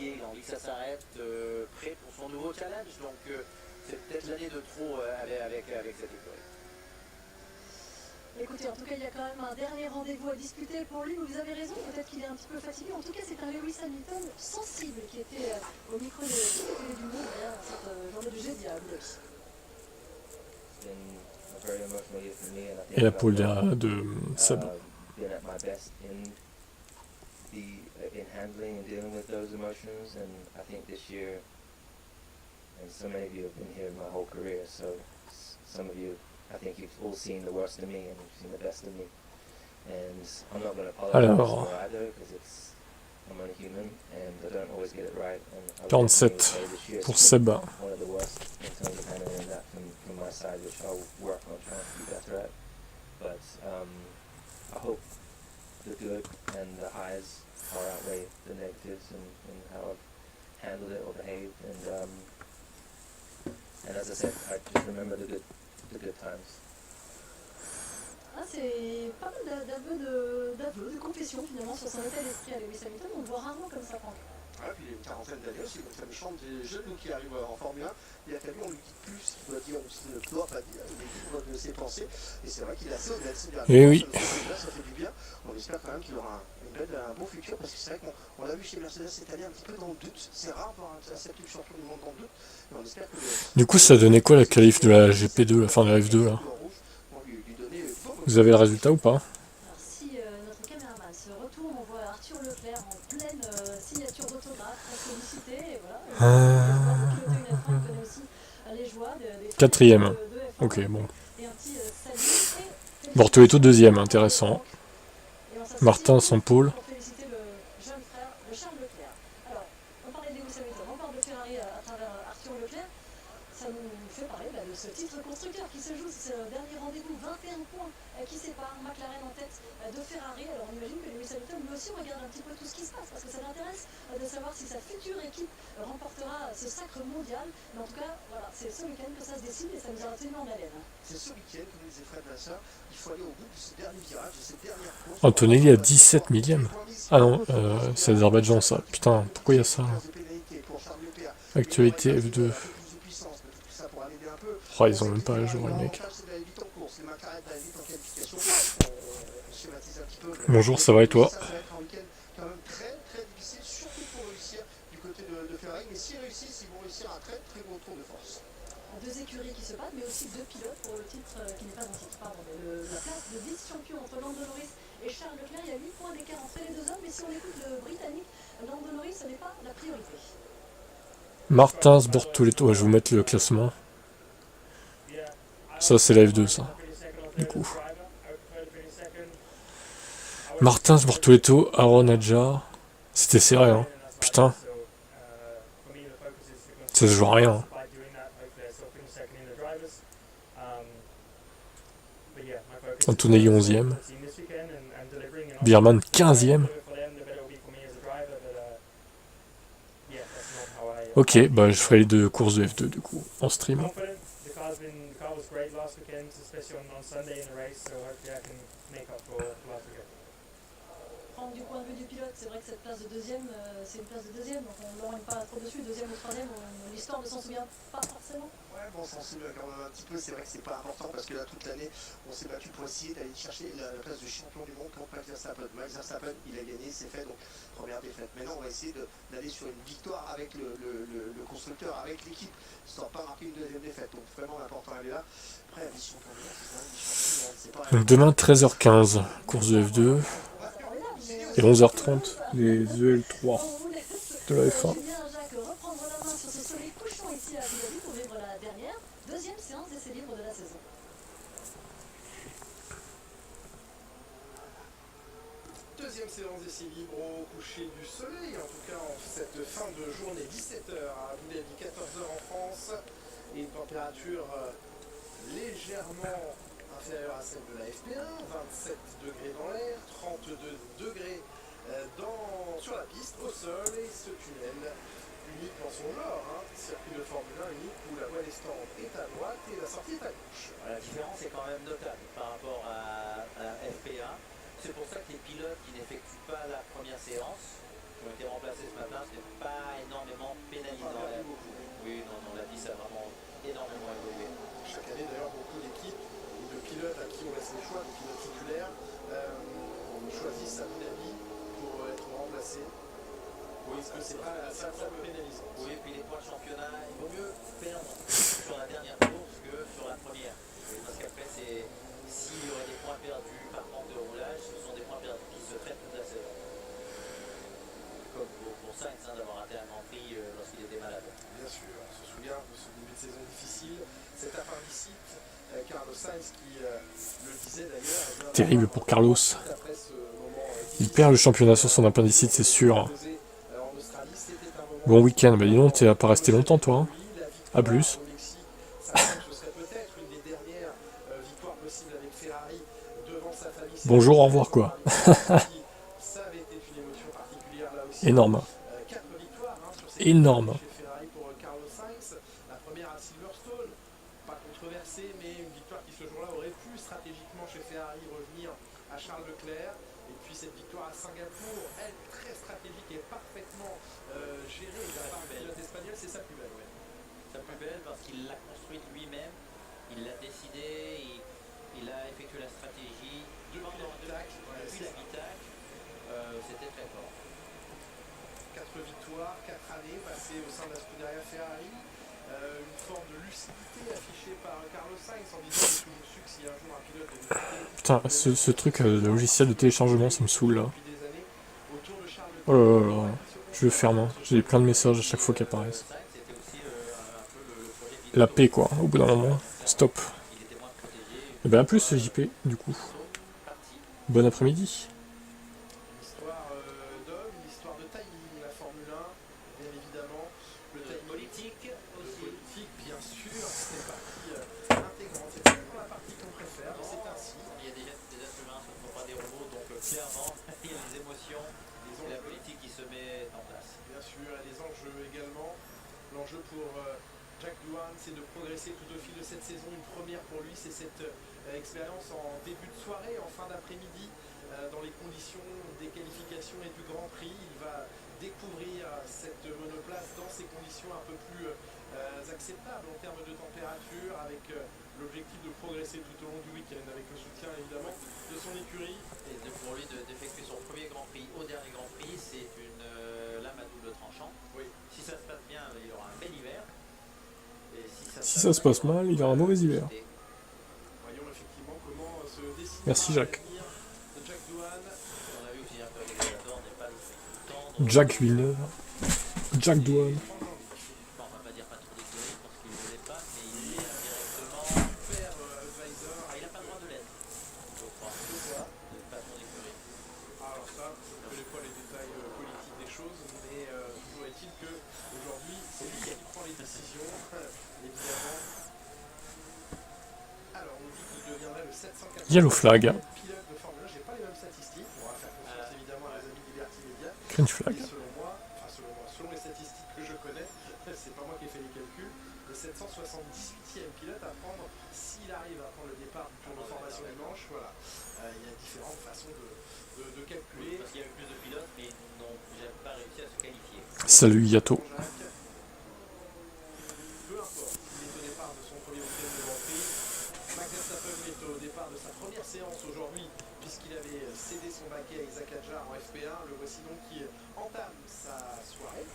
fatigué, il a envie que ça s'arrête, prêt pour son nouveau challenge. Donc c'est peut-être l'année de trop avec cette écurie. Écoutez, en tout cas, il y a quand même un dernier rendez-vous à disputer pour lui. Vous avez raison, peut-être qu'il est un petit peu fatigué. En tout cas, c'est un Lewis Hamilton sensible qui était au micro des Clés du Monde hier, cette journée du jeudi à Abu Dhabi. Et la pole de Seb. In handling and dealing with those emotions, and I think this year, and so many of you have been here my whole career, so some of you, I think you've all seen the worst of me and you've seen the best of me, and I'm not going to apologize for either, because I'm only human, and I don't always get it right, and 47 pour Seb. One of the worst in terms of handling that from my side, which I'll work on trying to be better at, but I hope the good and the highs far outweigh the negatives and how I've handled it or behaved, and as I said, I just remember the good times. Ah, c'est pas mal d'aveux, de confessions finalement sur son état d'esprit à Lewis Hamilton. On le voit rarement comme ça, Franck. Ah, puis il a une quarantaine d'années aussi, donc ça me chante des jeunes qui arrivent en Formule 1. Il a fallu, on lui dit plus ce qu'il doit dire ou ce qu'il ne doit pas dire. Il est libre de ses pensées. Et c'est vrai qu'il est assez honnête. Et oui. Ça fait du bien. On espère quand même qu'il aura un bon futur, parce que c'est vrai qu'on l'a vu chez Mercedes cette année un petit peu dans le doute. C'est rare pour un septième champion du monde dans le doute. Mais on espère que du coup, ça donnait quoi la qualif de la GP2, la fin de la F2 là? Vous avez le résultat ou pas? Alors si notre caméraman se retourne, on voit Arthur Leclerc en pleine signature d'autographe, très sollicité, et voilà. Il connaît aussi les joies des quatrième. de F1. Ok, bon. Et un petit salut. Bortoletto deuxième, intéressant. Martin son pôle. Pour féliciter le jeune frère de Charles Leclerc. Alors, on parlait de Lewis Hamilton, on parle de Ferrari à travers Arthur Leclerc. Ça nous fait parler de ce titre constructeur qui se joue, c'est le dernier rendez-vous, 21 points qui séparent McLaren en tête de Ferrari. Alors on imagine que Lewis Hamilton lui aussi regarde un petit peu tout ce qui se passe, parce que ça l'intéresse de savoir si sa future équipe remportera ce sacre mondial. Mais en tout cas, voilà, c'est ce week-end que ça se décide et ça nous a tenu en haleine. C'est ce week-end, comme disait Fred Vasseur, il faut aller au bout de ce dernier virage, de cette dernière course. Antonelli a 17 millième. Ah non, c'est Azerbaïdjan ça. Putain, pourquoi il y a ça? Actualité F2. Oh, ils ont même pas à jour les mecs. Bonjour, ça va et toi? Deux écuries qui se battent, mais aussi deux pilotes pour le titre qui n'est pas un titre, pardon, mais la place de vice-champion entre Lando Norris et Charles Leclerc. Il y a 8 points d'écart entre les deux hommes, mais si on écoute le Britannique, Lando Norris, ce n'est pas la priorité. Martins, Bortoletto, ouais, je vais vous mettre le classement. Ça c'est la F2 ça, du coup. Martins, Bortoletto, Aaron Adjar. C'était serré hein, putain. Ça se joue à rien. Antonelli 11ème. Bierman 15ème. Ok, bah je ferai les deux courses de F2 du coup, en stream. Du point de vue du pilote, c'est vrai que cette place de deuxième, c'est une place de deuxième, donc on ne l'oriente pas trop dessus. Deuxième ou troisième, l'histoire ne s'en souvient pas forcément. Ouais, bon, on s'en souvient quand même un petit peu. C'est vrai que c'est pas important parce que là, toute l'année, on s'est battu pour essayer d'aller chercher la place de champion du monde contre Max Verstappen. Max Verstappen, il a gagné, c'est fait, donc première défaite. Maintenant, on va essayer d'aller sur une victoire avec le constructeur, avec l'équipe, histoire de pas marquer une deuxième défaite. Donc vraiment, l'important, elle est là. Après, la vice-champion du monde, c'est pas Donc demain 13h15, course de F2. Et 11h30, les EL3 de la F1. Julien Jacques reprendre la main sur ce soleil couchant ici à Abu Dhabi pour vivre la dernière, deuxième séance d'essai libre de la saison. Deuxième séance d'essai libre au coucher du soleil, en tout cas en cette fin de journée, 17h à Abu Dhabi, 14h en France, et une température légèrement inférieure à celle de la FP1, 27 degrés dans l'air, 32 degrés sur la piste, au sol, et ce tunnel unique dans son genre, hein, circuit de Formule 1 unique où la voie des stands est à droite et la sortie est à gauche. La différence est quand même notable par rapport à la FP1. C'est pour ça que les pilotes qui n'effectuent pas la première séance qui ont été remplacés ce matin, ce n'est pas énormément pénalisant. Oui, non, la piste a vraiment énormément évolué. Chaque année, d'ailleurs, beaucoup d'équipes ou de pilotes à qui on laisse les choix, de pilotes titulaires, choisissent, à mon avis, pour être remplacés. Oui, Parce que c'est pas ça peu pénalisant. Oui, et puis les points de championnat, il vaut mieux perdre sur la dernière course que sur la première. Parce qu'après, s'il y aurait des points perdus par manque de roulage, ce sont des points perdus qui se traitent toute la saison. Comme pour Sainz, d'avoir raté un Grand Prix lorsqu'il était malade. Bien sûr, on se souvient de ce début de saison difficile, cet appendicite, Carlos Sainz qui le disait d'ailleurs. Terrible pour Carlos. Après ce moment Il perd le championnat sur son appendicite, c'est sûr. Bon week-end, bah dis donc, t'es pas resté longtemps toi. Hein. À plus. Bonjour, au revoir quoi. Énorme. Énorme. La première à Silverstone, pas controversée, mais une victoire qui ce jour-là aurait pu stratégiquement chez Ferrari revenir à Charles Leclerc. Et puis cette victoire à Singapour, elle très stratégique et parfaitement gérée par le pilote espagnol, c'est sa plus belle. Ouais. Sa plus belle parce qu'il l'a construite lui-même, il l'a décidé, il a effectué la stratégie depuis l'habitacle, c'était très fort. 4 victoires, 4 années passées au sein de la Scuderia Ferrari. Une forme de lucidité affichée par Carlos Sainz en disant qu'il a toujours su que si un jour un pilote devait Putain, ce truc de logiciel de téléchargement, ça me saoule là. Oh là là là. Je le ferme, hein. J'ai plein de messages à chaque fois qu'ils apparaissent. La paix quoi, au bout d'un moment. Stop. Et ben à plus JP, du coup. Bon après-midi. Une histoire d'homme, une histoire de timing, la Formule 1, bien évidemment. Le timing politique aussi. Le politique, bien sûr, c'est partie intégrante. C'est vraiment la partie qu'on préfère, mais c'est ainsi. Il y a des êtres humains, ce ne sont pas des robots, donc clairement, il y a des émotions, et la politique qui se met en place. Bien sûr, et les enjeux également. L'enjeu pour Jack Doohan, c'est de progresser tout au fil de cette saison. Une première pour lui, c'est cette expérience en début de soirée, en fin d'après-midi, dans les conditions des qualifications et du Grand Prix. Il va découvrir cette monoplace dans ces conditions un peu plus acceptables en termes de température, avec l'objectif de progresser tout au long du week-end, avec le soutien évidemment de son écurie. Et pour lui d'effectuer son premier Grand Prix au dernier Grand Prix, c'est une lame à double tranchant. Oui. Si ça se passe bien, il y aura un bel hiver. Et si ça se passe mal, il y aura un mauvais hiver. Voyons effectivement comment se dessine. Merci Jacques. Jack Doohan. On a vu aussi un peu avec Galador, n'est pas tendre. Jack Villeneuve. Jack Doohan. On va pas dire pas trop d'écurie parce qu'il ne l'est pas, mais il est indirectement Super advisor. il n'a pas le droit de l'être. Je crois. De pas son écurie. Alors ça, je ne connais pas les détails politiques des choses, mais toujours est-il que aujourd'hui, c'est lui qui prend les décisions, évidemment. Alors, on dit qu'il deviendrait le 780 Yellow flag. pilote de Formule 1. J'ai pas les mêmes statistiques, on va faire confiance évidemment à les amis de Liberty Media. Green flag. Et selon les statistiques que je connais, c'est pas moi qui ai fait les calculs, le 778e pilote à prendre, s'il arrive à prendre le départ du tour de formation dimanche, voilà. Il y a différentes façons de calculer. Parce qu'il y avait plus de pilotes, mais ils n'ont pas réussi à se qualifier. Salut Yato. Peu importe, il est au départ de son premier week-end de Grand Prix. Max Verstappen est au départ de sa première séance aujourd'hui, puisqu'il avait cédé son baquet à Isaac Hadjar en FP1. Le voici donc qui entame sa soirée.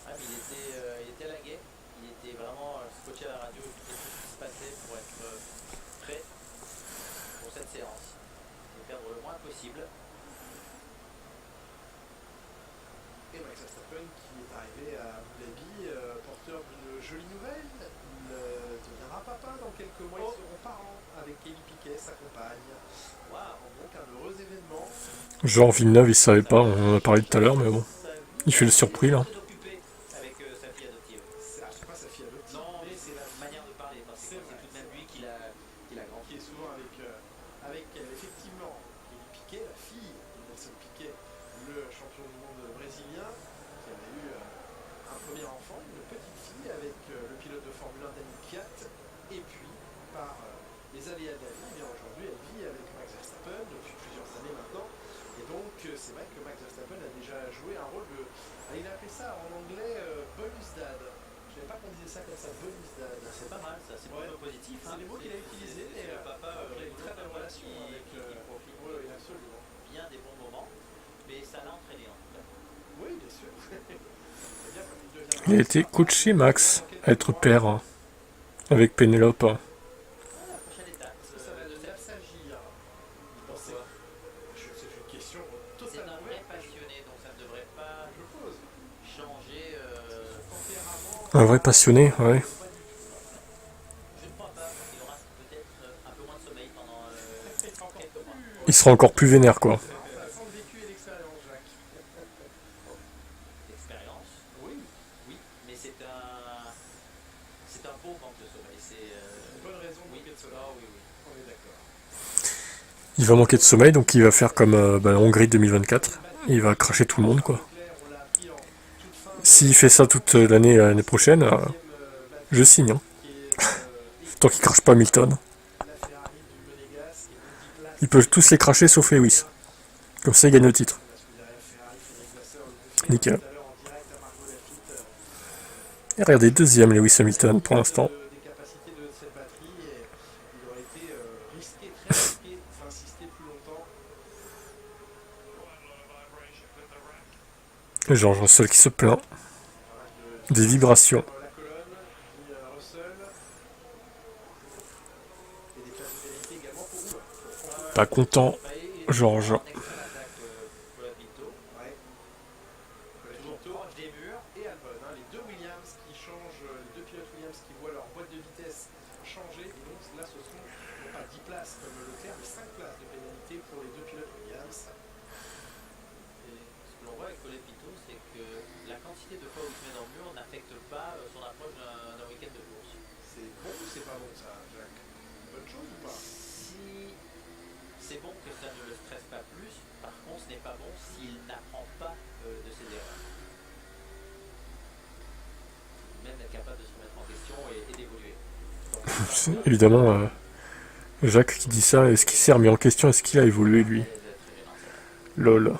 Ah, mais il était à la guet, il était vraiment scotché à la radio, il faisait tout ce qui se passait pour être prêt pour cette séance. Et perdre le moins possible. Et Max Verstappen qui est arrivé à Abu Dhabi, porteur d'une jolie nouvelle. Il deviendra papa dans quelques mois. Ils seront parents avec Kelly Piquet, sa compagne. Waouh, donc un heureux événement. Jean Villeneuve, il savait pas, on en a parlé tout à l'heure, mais bon. Il fait le surpris là. Avec sa fille adoptive. C'est pas sa fille adoptive. Non, mais c'est la manière de parler, parce que c'est tout de même lui qui l'a grandi. Qui est souvent avec effectivement Kelly Piquet, la fille de Nelson Piquet, le champion du monde brésilien, qui avait eu un premier enfant, une petite fille avec le pilote de Formule 1 Daniel Kvyat, et puis par les aléas de la vie, bien aujourd'hui elle vit avec Max Verstappen depuis plusieurs années maintenant, et donc c'est vrai que Il a appelé ça en anglais bonus dad. Je savais pas qu'on disait ça comme ça, bonus dad. C'est pas mal ça, c'est plutôt positif. C'est les mots qu'il a utilisés et le papa il a une très bonne relation avec qui profite oui, absolument. bien des bons moments, mais ça l'a entraîné en tout cas. Oui, bien sûr. C'est-à-dire quand il devient Il a été coaché Max à être père hein, avec Pénélope. La prochaine étape, est-ce que ça va s'agir dans ces... Pourquoi C'est une question C'est totalement un vrai ouverte. passionné, donc ça ne devrait pas Je pose. changer. Tempérament, Un vrai passionné, ouais. Je ne crois pas, parce qu'il aura peut-être un peu moins de sommeil pendant quelques mois. Il sera encore plus vénère, quoi. ça sent le vécu et l'expérience, Jacques. L'expérience, Oui, oui, mais c'est un beau manque de sommeil. C'est une bonne raison de oui, manquer de sommeil. oui, oui. On est d'accord. Il va manquer de sommeil, donc il va faire comme la Hongrie 2024. Il va cracher tout le monde, quoi. Claire, on l'a appris en toute fin de S'il fait ça toute l'année prochaine, batterie je signe. Hein. qui est Tant qu'il crache pas Hamilton. la Ferrari du Monégasque et donc 10 places. Ils peuvent tous les cracher sauf Lewis. Comme ça, il gagne le titre. Parce que derrière Ferrari, Frédéric Vasseur, le confirme Nickel. tout à l'heure en direct à Margot Lafitte. Et regardez, deuxième Lewis Hamilton pour l'instant. Des capacités de cette batterie et il aurait été risqué, très risqué d'insister plus longtemps. George Russell qui se plaint. Des vibrations. La colonne, puis Russell. Et des places de pénalité également pour Franco. Pas content, George. Excellente attaque pour la Pinto. Ouais. Toujours proche des murs. Et Albon, hein, les deux Williams qui changent, les deux pilotes Williams qui voient leur boîte de vitesse changer. Et donc là, ce sont non pas 10 places comme Leclerc, mais 5 places de pénalité pour les deux pilotes Williams. Et ce que l'on voit avec Colapinto, c'est que la quantité de fois où il se met dans le mur n'affecte pas son approche d'un week-end de course. C'est bon ou c'est pas bon ça, Jacques? Bonne chose ou pas? Si c'est bon que ça ne le stresse pas plus, par contre, ce n'est pas bon s'il n'apprend pas de ses erreurs. Même être capable de se remettre en question et d'évoluer. C'est évidemment Jacques qui dit ça. Est-ce qu'il s'est remis en question? Est-ce qu'il a évolué, lui? Lol.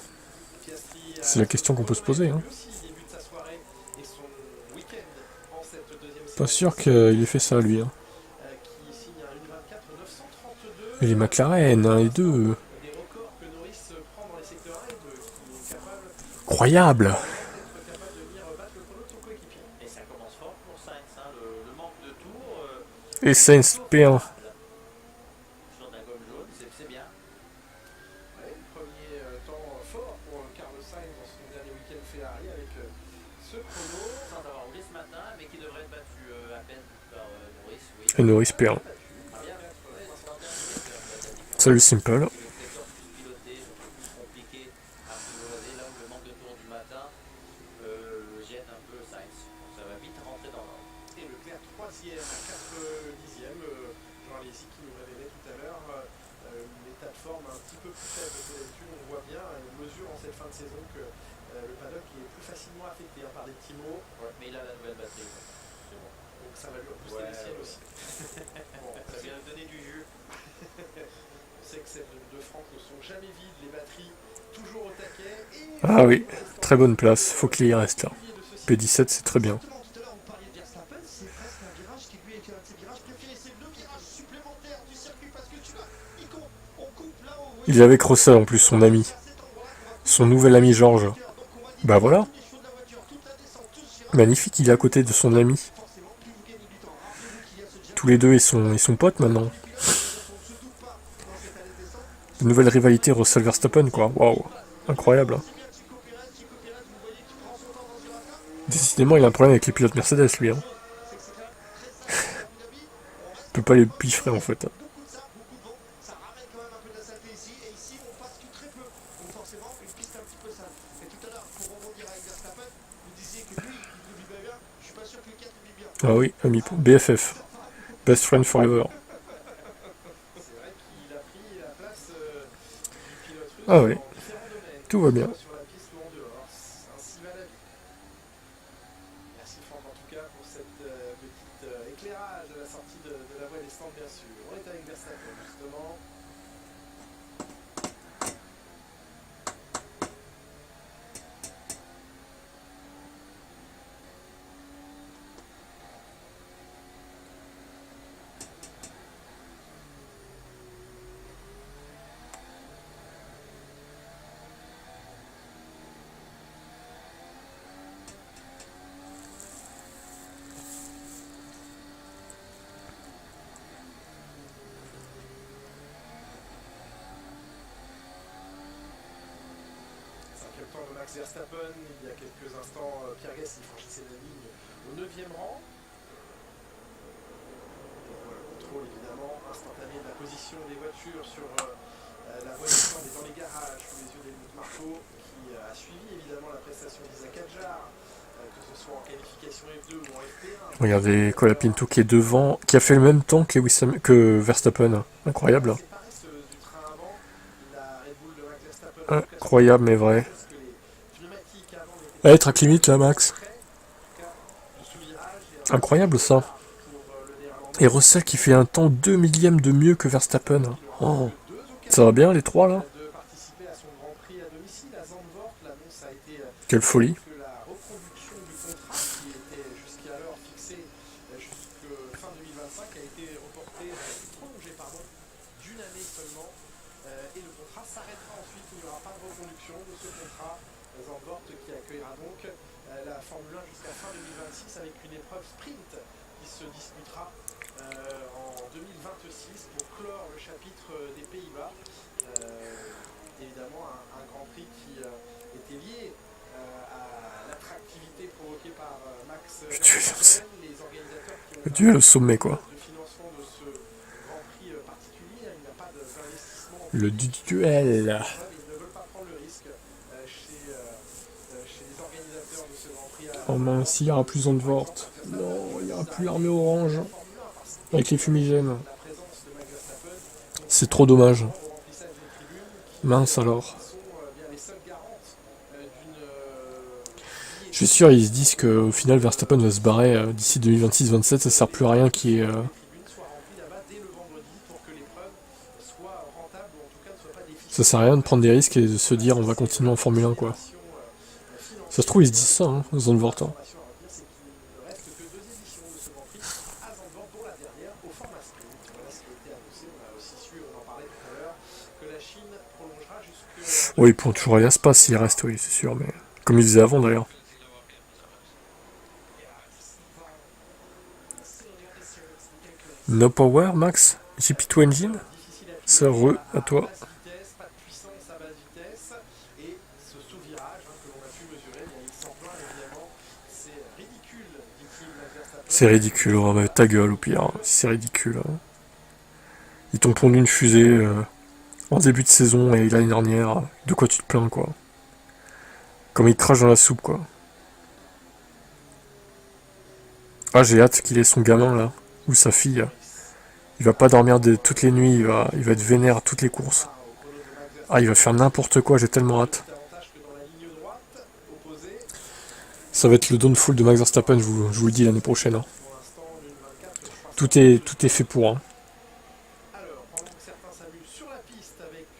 Piastri, C'est la question qu'on peut se poser. Hein. lui aussi, il débute sa soirée et son week-end en cette deuxième Pas séance, sûr qu'il ait fait ça, lui. Hein. qui signe un 1.24 932. Et les McLaren, 1 et 2. Des records que Norris prend dans les secteurs 1 et 2, qui est capable Incroyable. d'être capable de venir battre le chrono de son coéquipier. Et ça commence fort pour Sainz, hein, le manque de tours. Et Sainz P1. Sur de la gomme jaune, c'est bien. Ouais, premier temps fort pour Carlos Sainz dans son dernier week-end Ferrari avec ce chrono. Sans avoir roulé ce matin, mais qui devrait être battu à peine par Norris. Oui. Et Norris P1. Ah, bien. Ouais, c'est dans le dernier secteur, la différence. Salut Simple. Le secteur plus piloté, plus compliqué à apprivoiser, là où le manque de tours du matin gêne un peu Sainz. Donc ça va vite rentrer dans l'ordre. Et Leclerc troisième à 4 dixièmes. Jean Alesi qui nous révélait tout à l'heure une état de forme un petit peu plus faible que d'habitude. On voit bien, on mesure en cette fin de saison que le paddock est plus facilement affecté par des petits mots. Ouais, mais il a la nouvelle batterie. C'est bon. Donc ça va lui rebooster les siennes aussi. Bon, Ça vient de donner du jus. on sait que celles de France ne sont jamais vides, les batteries toujours au taquet. Et Ah oui, très bonne place. Faut qu'il y reste là. P17, c'est très bien. Exactement, tout à l'heure vous parliez de Verstappen, c'est presque un virage qui lui est un de ses virages préférés, c'est le virage supplémentaire du circuit parce que tu vois, on coupe là-haut. Il est avec Russell en plus, son ami. Son nouvel ami George. Bah voilà. Magnifique, il est à côté de son ami. Tous les deux, ils sont potes maintenant. De nouvelles rivalités Russell-Verstappen, quoi. Waouh. Incroyable. Hein. Décidément, il a un problème avec les pilotes Mercedes, lui. Hein. Il peut pas les piffrer, en fait. Ah oui, ami BFF. Best Friend Forever. c'est vrai qu'il a pris la place du pilote russe Ah oui, dans différents domaines. tout va bien. Sur la piste ou en dehors. Ainsi va la vie. Merci Franck en tout cas pour cette petite éclairage à la sortie de la voie des stands bien sûr. On est avec Verstappen justement. 5e temps de Max Verstappen. Il y a quelques instants, Pierre Gasly franchissait la ligne au 9e rang. Et voilà, contrôle évidemment instantané de la position des voitures sur la voie descendante dans les garages sous les yeux d'Helmut Marko, qui a suivi évidemment la prestation d'Isaac Hadjar, que ce soit en qualification F2 ou en FP1. Regardez Colapinto qui est devant, qui a fait le même temps que Verstappen. Incroyable. Incroyable mais vrai. Allez, track limite là, Max. Incroyable ça. Et Russell qui fait un temps 2 millièmes de mieux que Verstappen. Oh. Ça va bien les trois là? Quelle folie. Le duel au sommet quoi. Le duel. Oh mince, il n'y aura plus Zandvoort. Non, il n'y aura plus l'armée orange. Avec les fumigènes. C'est trop dommage. Mince alors. Je suis sûr, ils se disent qu'au final Verstappen va se barrer d'ici 2026-27, ça sert plus à rien qu'il y ait... Ça sert à rien de prendre des risques et de se dire on va continuer en Formule 1 quoi. Ça se trouve ils se disent ça, hein, Zandvoort. Hein. Oui, ils pourront toujours aller à Spa s'il reste, oui, c'est sûr, mais... Comme ils disaient avant d'ailleurs. No power, Max? GP2 engine? Ça à toi. C'est ridicule, oh, mais ta gueule au pire, c'est ridicule. Ils t'ont pondu une fusée en début de saison et l'année dernière, de quoi tu te plains quoi? Comme ils crachent dans la soupe quoi. Ah j'ai hâte qu'il ait son gamin là, ou sa fille. Il va pas dormir toutes les nuits, il va être vénère à toutes les courses. Ah il va faire n'importe quoi, j'ai tellement hâte. Ça va être le downfall de Max Verstappen, je vous le dis l'année prochaine. Hein. Tout est fait pour. Hein.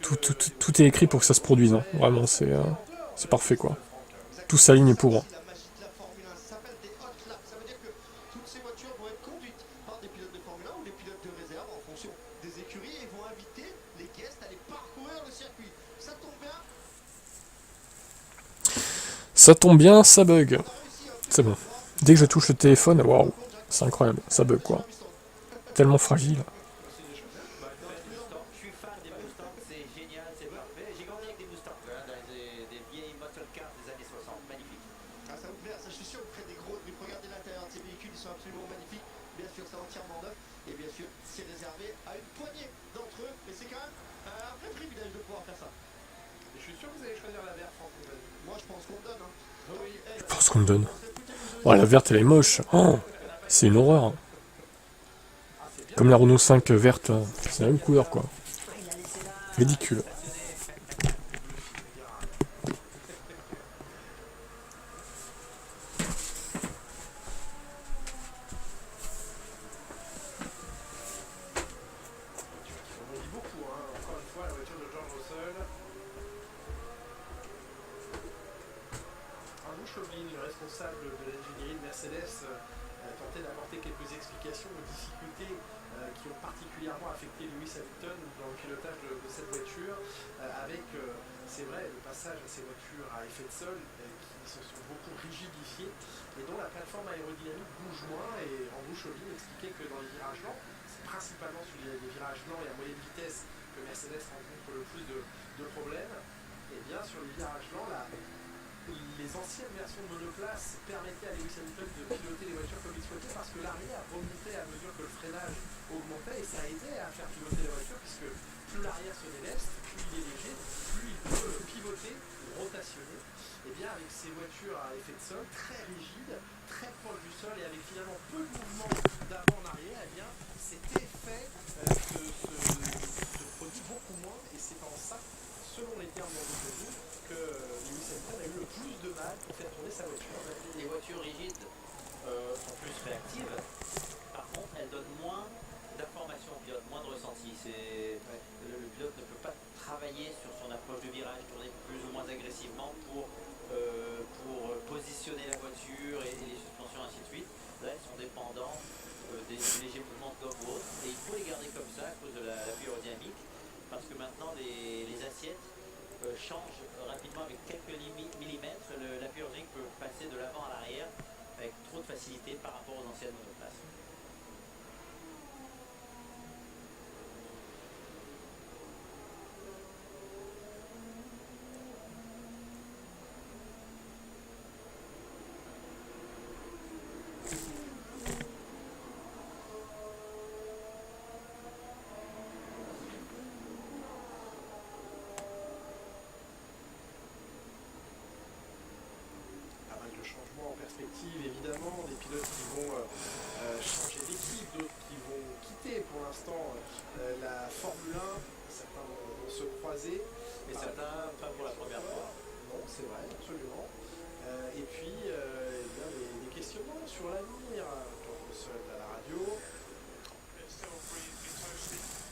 Tout est écrit pour que ça se produise. Hein. Vraiment, c'est parfait quoi. Tout s'aligne pour. Hein. Ça tombe bien, ça bug. C'est bon. Dès que je touche le téléphone, waouh, c'est incroyable, ça bug quoi. Tellement fragile. Je pense qu'on me donne. Oh, la verte, elle est moche. Oh, c'est une horreur. Comme la Renault 5 verte, c'est la même couleur, quoi. Ridicule. Et bien sur les virages lents, les anciennes versions de monoplace permettaient à Lewis Hamilton de piloter les voitures comme il souhaitait parce que l'arrière remontait à mesure que le freinage augmentait et ça aidait à faire pivoter les voitures puisque plus l'arrière se déleste, plus il est léger, plus il peut pivoter ou rotationner. Et bien avec ces voitures à effet de sol très rigides, très proches du sol et avec finalement peu de mouvement d'avant en arrière, et bien cet effet se produit beaucoup moins et c'est en ça, selon les termes dont je vous, que Lewis Hamilton a eu le plus de mal pour faire tourner sa voiture. Les voitures rigides sont plus réactives. Par contre, elles donnent moins d'informations au pilote, moins de ressenti. Le pilote ne peut pas travailler sur son approche de virage, tourner plus ou moins agressivement pour positionner la voiture et les suspensions, ainsi de suite. Là, elles sont dépendants des légers mouvements de gomme ou autres. Et il faut les garder comme ça à cause de l'appui aérodynamique. Parce que maintenant, les assiettes changent rapidement avec quelques millimètres. L'appui aérodynamique peut passer de l'avant à l'arrière avec trop de facilité par rapport aux anciennes monoplaces. Changement en perspective, évidemment, des pilotes qui vont changer d'équipe, d'autres qui vont quitter pour l'instant la Formule 1, certains vont se croiser. Et certains, pas pour la première fois. Non, c'est vrai, absolument. Et puis, eh bien, des questionnements sur l'avenir. George Russell à la radio.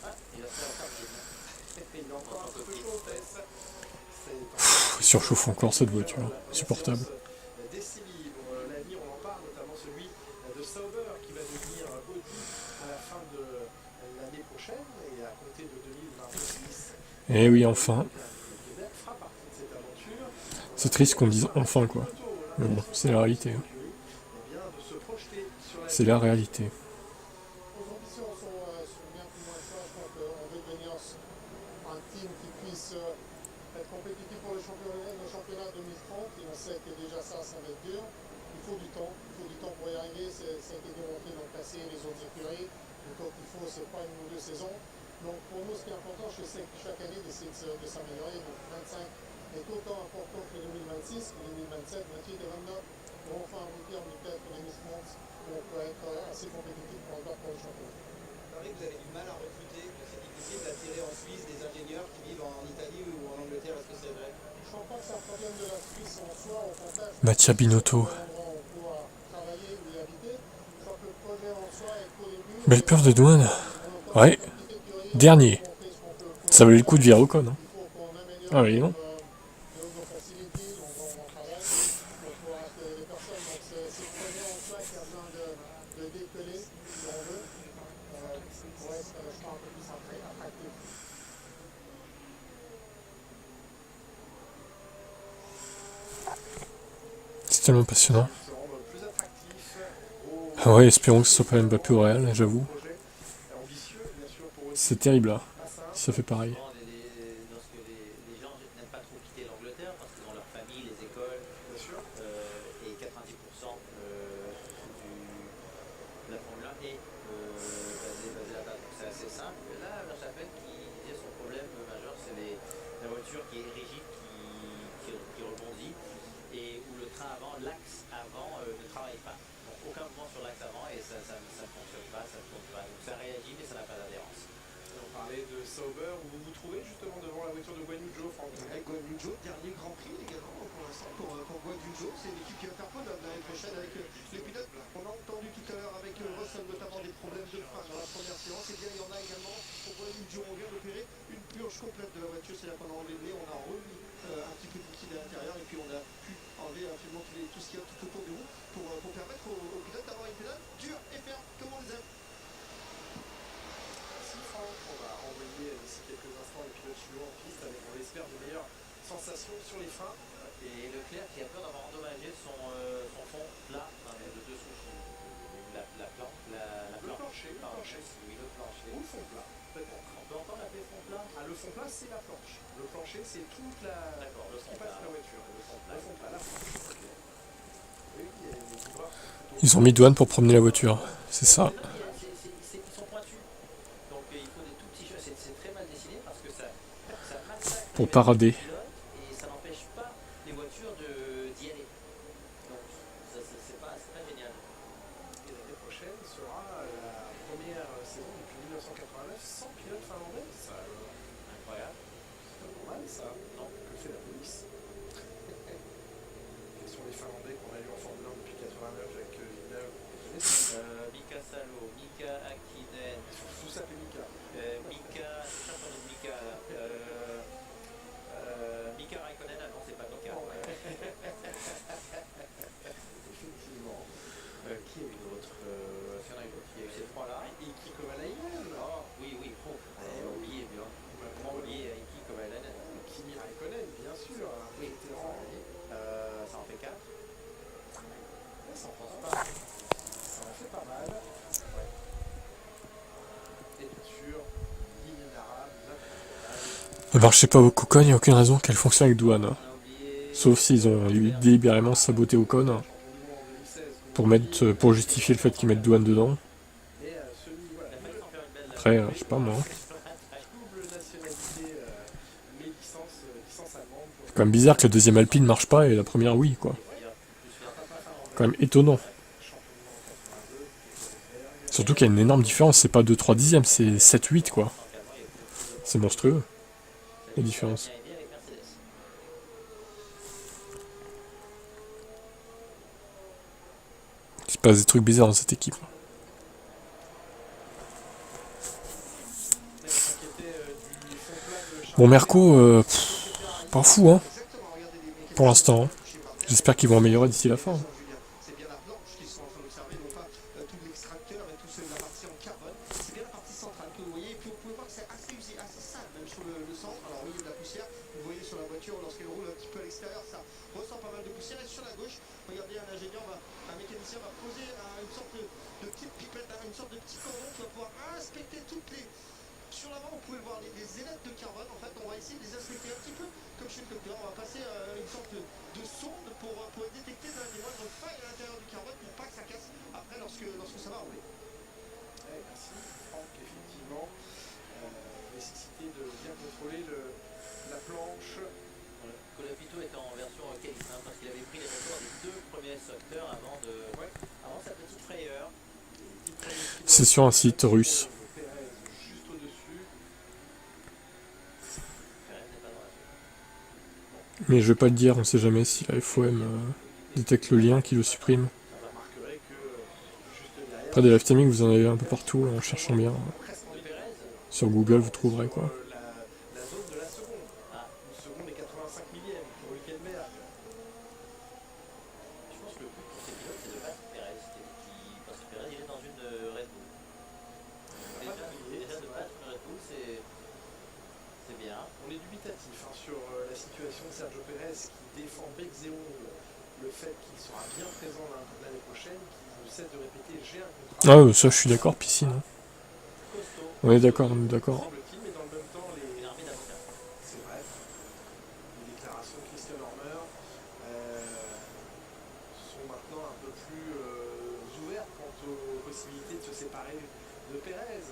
Ah, il a fait encore Il est encore un peu chaud, Tess. Il surchauffe encore cette voiture, insupportable. L'avenir, on en parle, notamment celui de Sauber qui va devenir Audi à la fin de l'année prochaine et à compter de 2026. Eh oui, enfin. Fera partie de cette aventure. C'est triste qu'on dise enfin, quoi. Mais bon, c'est la réalité. Hein. C'est la réalité. Nos ambitions sont bien plus moins ça. Donc on veut devenir un team qui puisse être compétitif pour le championnat 2030 et on sait que déjà ça va être dur. Il faut du temps pour y arriver, ça a été démontré dans le passé, les autres écuries. Le temps qu'il faut, c'est pas une ou deux saisons. Donc pour nous, ce qui est important, je sais que chaque année d'essayer de s'améliorer. Donc 25 est autant important que 2026, que 2027, 28 et 29 vont enfin aboutir peut-être les Miss France où on peut être assez compétitif pour le championnat. Vous avez du mal à recruter, que c'est difficile d'attirer en Suisse des ingénieurs qui vivent en Italie ou en Angleterre, est-ce que c'est vrai? Je ne pense pas que ça provienne de la Suisse en soi, au contraire. Mattia Binotto. Belle peur de douane. Ouais. Dernier. Ça valait le coup de virer Ocon. Hein. Ah oui, non. C'est tellement passionnant. Ah ouais, espérons que ce soit pas Mbappé au Real, j'avoue. C'est terrible là, ça fait pareil. Lorsque les gens n'aiment pas trop quitter l'Angleterre parce qu'ils ont leur famille, les écoles, et 90% de la Formule 1 est basée là-bas. Donc c'est assez simple. Et là, Verstappen qui disait son problème majeur, c'est la voiture qui est rigide, qui rebondit, et où le train avant, l'axe avant ne travaille pas. Donc aucun mouvement sur l'axe avant et ça ne fonctionne pas, ça ne tourne pas. Donc ça réagit mais ça n'a pas d'adhérence. On parlait de Sauber, où vous vous trouvez justement devant la voiture de Guan Yu Zhou, Franck. Guan Yu Zhou, dernier Grand Prix également pour l'instant pour Guan Yu Zhou. C'est une équipe qui va faire podium l'année prochaine avec les pilotes. On a entendu tout à l'heure avec Russell notamment des problèmes de frein dans la première séance. Et bien il y en a également pour Guan Yu Zhou. On vient d'opérer une purge complète de la voiture. C'est-à-dire qu'on a enlevé, on a remis un petit peu de liquide à l'intérieur et puis on a pu enlever absolument tout ce qu'il y a tout autour du roue pour permettre aux pilotes d'avoir une pédale dure et ferme comme on les aime. On va envoyer d'ici quelques instants les pilotes suivants en piste avec, on l'espère, de meilleures sensations sur les freins. Et Leclerc qui a peur d'avoir endommagé son fond plat, de dessous, Le plancher, oui, le plancher. ou le fond plat. complètement. On peut encore l'appeler front plat. Ah, le fond plat, c'est la planche. Le plancher, c'est toute la... D'accord, le ce qui front passe plat. sur la voiture. Le front plat. Le fond plat, la planche. Ok. Oui, il y a des livreurs qui sont plutôt... Ils ont mis douane pour promener la voiture. C'est ça. Non, ils sont pointus. Donc il faut des tout petits cheveux. C'est très mal dessiné parce que ça massacre Pour les parader. pilotes et ça n'empêche pas les voitures d'y aller. Donc c'est pas génial. Et l'année prochaine sera la première saison depuis 1989 sans pilote finlandais. Ça, Incroyable. c'est pas normal, ça. Non. Que fait la police? Quels sont les Finlandais qu'on a eu en Formule 1 depuis 89 avec Villeneuve? Vous connaissez? Mika Salo, Mika Hakkinen, Ils sont tous appelés Mika. Mika, je cherche un autre Mika là. Mika Raikkonen, ah non c'est pas Mika. Effectivement. Qui a eu d'autres S'il y en a eu d'autres, il y a eu ces trois-là. Et qui Kovalainen? Oh, oui, on a oublié bien. Comment oublier Heikki Kovalainen? Kimi Raikkonen, bien sûr. Un Oui, vétéran. ça en fait 4. Ça en pense pas. Ça en fait pas mal. Ouais. Et bien sûr, l'inénarrable, l'incontournable. Alors je sais pas, Ocon, il n'y a aucune raison qu'elle fonctionne avec douane. On a oublié. Sauf s'ils ont délibérément saboté Ocon Champion du monde en 2016. pour justifier le fait qu'ils mettent douane dedans. Et celui, voilà. Il a fallu s'en faire une belle. Après, je sais pas moi. Double nationalité, mais licence allemande. C'est quand même bizarre que la deuxième Alpine marche pas et la première oui, quoi. Quand même étonnant. Surtout qu'il y a une énorme différence, c'est pas 2-3 dixièmes, c'est 7-8 quoi. C'est monstrueux, la différence. Il se passe des trucs bizarres dans cette équipe. Bon, Merco, pas fou, hein, pour l'instant. Hein. J'espère qu'ils vont améliorer d'ici la fin. Hein. C'est bien la planche qu'ils sont en train d'observer, non pas tout l'extracteur et tout la partie en carbone. C'est bien la partie centrale que vous voyez. Et puis vous pouvez voir que c'est assez usé, assez sale même sur le centre. Alors oui, il y a de la poussière. Vous voyez sur la voiture lorsqu'elle roule un petit peu à l'extérieur, ça ressent pas mal de poussière. Et sur la gauche, regardez, un ingénieur, un mécanicien va poser une sorte de petite pipette, une sorte de petit cordon qui va pouvoir inspecter toutes les... Sur l'avant, vous pouvez voir les ailettes de carbone. En fait, on va essayer de les inspecter un petit peu comme chez le cocktail. On va passer une sorte de sonde pour détecter des moindres failles à l'intérieur du carbone pour pas que ça casse après lorsque ça va rouler. Ouais, merci Franck, effectivement. Nécessité de bien contrôler la planche. Colapito était en version qualif, parce qu'il avait pris les retours des 2 premiers secteurs avant sa petite frayeur. C'est sur un site russe. Pérez juste au-dessus. Mais je vais pas le dire, on sait jamais si la FOM détecte le lien qui le supprime. Vous remarquerez que juste derrière, Après des live timing, vous en avez un peu partout en cherchant bien. presque en Sur Google, vous trouverez quoi. la zone de la seconde. Une seconde et 85 millièmes pour Hülkenberg. Je pense que le but pour ces pilotes, c'est de battre Perez, parce que Perez, il est dans une Red Bull. Déjà de battre une Red Bull, c'est bien. On est dubitatif sur la situation de Sergio Pérez qui défend bec et ongles le fait qu'il sera bien présent l'année prochaine, qui ne cesse de répéter j'ai un contrat. Ah, ça je suis d'accord, piscine. Hein. Costaud. On est d'accord, on est d'accord. Semble-t-il, mais dans le même temps, Une armée d'avocats. c'est vrai, les déclarations de Christian Horner sont maintenant un peu plus ouvertes quant aux possibilités de se séparer de Pérez.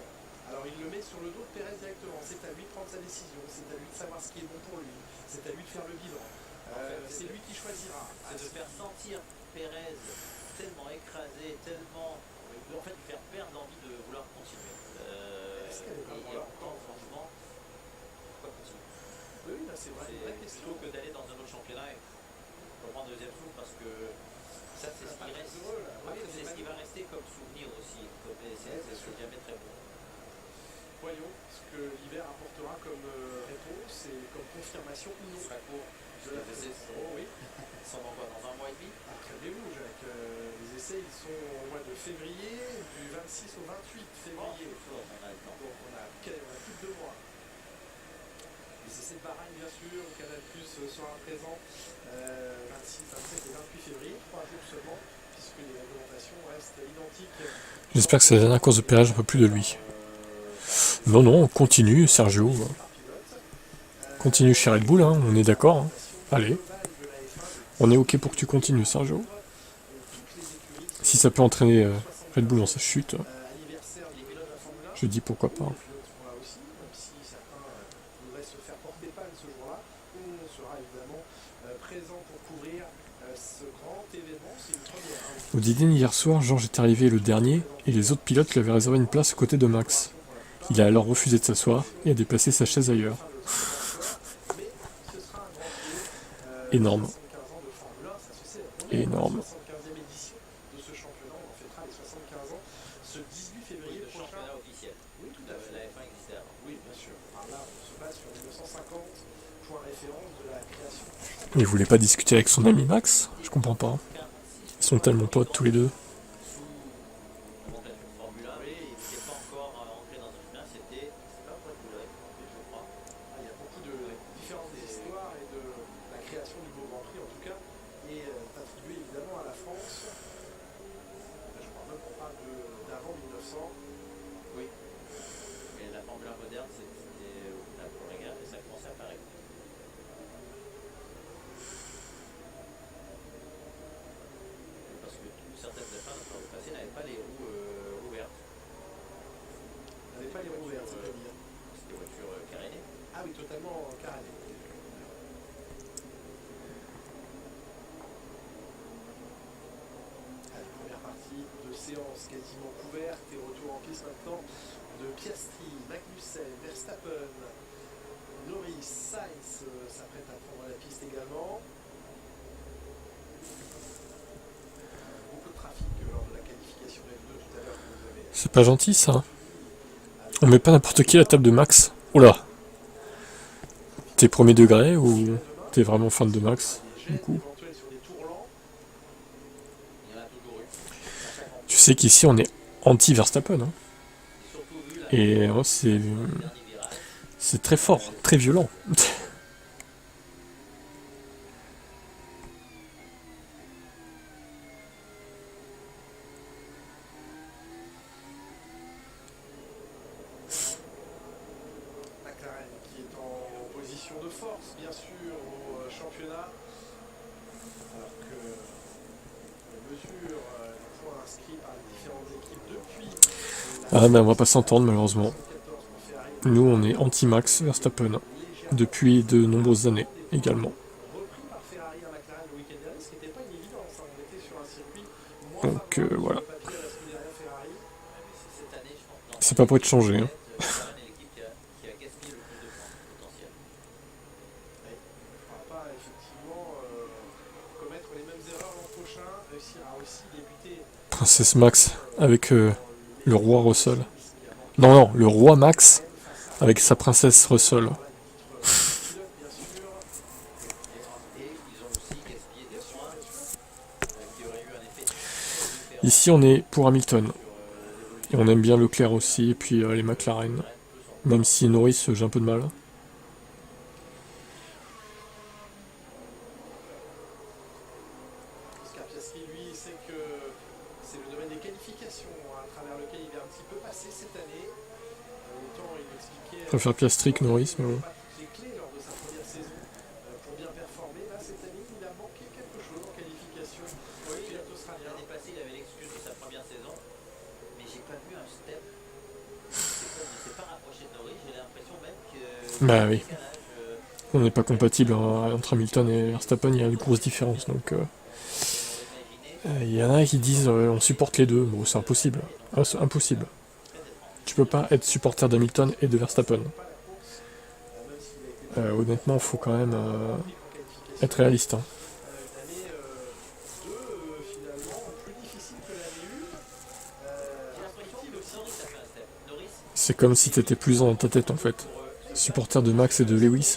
Alors il le met sur le dos de Pérez directement, c'est à lui de prendre sa décision, c'est à lui de savoir ce qui est bon pour lui, c'est à lui de faire le bilan. C'est lui qui choisira. C'est de faire sentir Perez tellement écrasé, tellement... En fait, lui faire perdre l'envie de vouloir continuer. Est-ce qu'elle est vraiment et là pourtant, franchement, pourquoi continuer? Oui, là c'est vrai, une vraie question. Plutôt que d'aller dans un autre championnat et reprendre deuxième souffle, parce que ça, c'est ce qui reste. C'est ce qui va rester comme souvenir aussi. C'est jamais très bon. Voyons ce que l'hiver apportera comme réponse et comme confirmation ou non. Sera court. De la saison, oui. S'en envoie dans un mois et demi. Calmez-vous, Jacques. Les essais, ils sont au mois de février, du 26 au 28 février. On a le temps. Donc on a plus de 2 mois. Les essais de Bahreïn, bien sûr, le Canal Plus sera présent 26, 27 et 28 février, 3 jours seulement, puisque les réglementations restent identiques. J'espère que c'est la dernière course de péage, j'en peux plus de lui. Non, non, continue, Sergio. Continue chez Red Bull, hein, on est d'accord. Hein. Allez. On est ok pour que tu continues, Sergio. Si ça peut entraîner Red Bull dans sa chute, je dis pourquoi pas. Au dîner hier soir, George est arrivé le dernier et les autres pilotes lui avaient réservé une place à côté de Max. Il a alors refusé de s'asseoir et a déplacé sa chaise ailleurs. Énorme. Énorme. Il voulait pas discuter avec son ami Max? Je comprends pas. Ils sont tellement potes tous les deux. Séance quasiment couverte et retour en piste maintenant de Piastri, Magnussen, Verstappen, Norris, Sainz s'apprête à prendre la piste également. Beaucoup de trafic lors de la qualification F2 tout à l'heure que vous avez. C'est pas gentil ça. On met pas n'importe qui à la table de Max. Oula. T'es premier degré ou t'es vraiment fan de Max du coup? Tu sais qu'ici on est anti-Verstappen. Hein. Et c'est très fort, très violent. McLaren qui est en position de force bien sûr au championnat. Alors que les mesures points inscrits par les différentes équipes depuis. Ah mais on va pas s'entendre malheureusement. Nous on est anti-Max Verstappen depuis de nombreuses années également. Donc voilà. C'est pas pour être changé. Hein. Princesse Max avec le roi Russell. Non, non, le roi Max avec sa princesse Russell. Ici, on est pour Hamilton. Et on aime bien Leclerc aussi, et puis les McLaren. Même si Norris, j'ai un peu de mal. Je préfère Piastri que Norris, mais bon. Bah oui. On n'est pas compatible entre Hamilton et Verstappen, il y a une grosse différence. Donc, il y en a qui disent on supporte les deux. Bon, c'est impossible. C'est impossible. Tu peux pas être supporter d'Hamilton et de Verstappen. Honnêtement, il faut quand même être réaliste. Hein. C'est comme si t'étais plus dans ta tête en fait. Supporter de Max et de Lewis,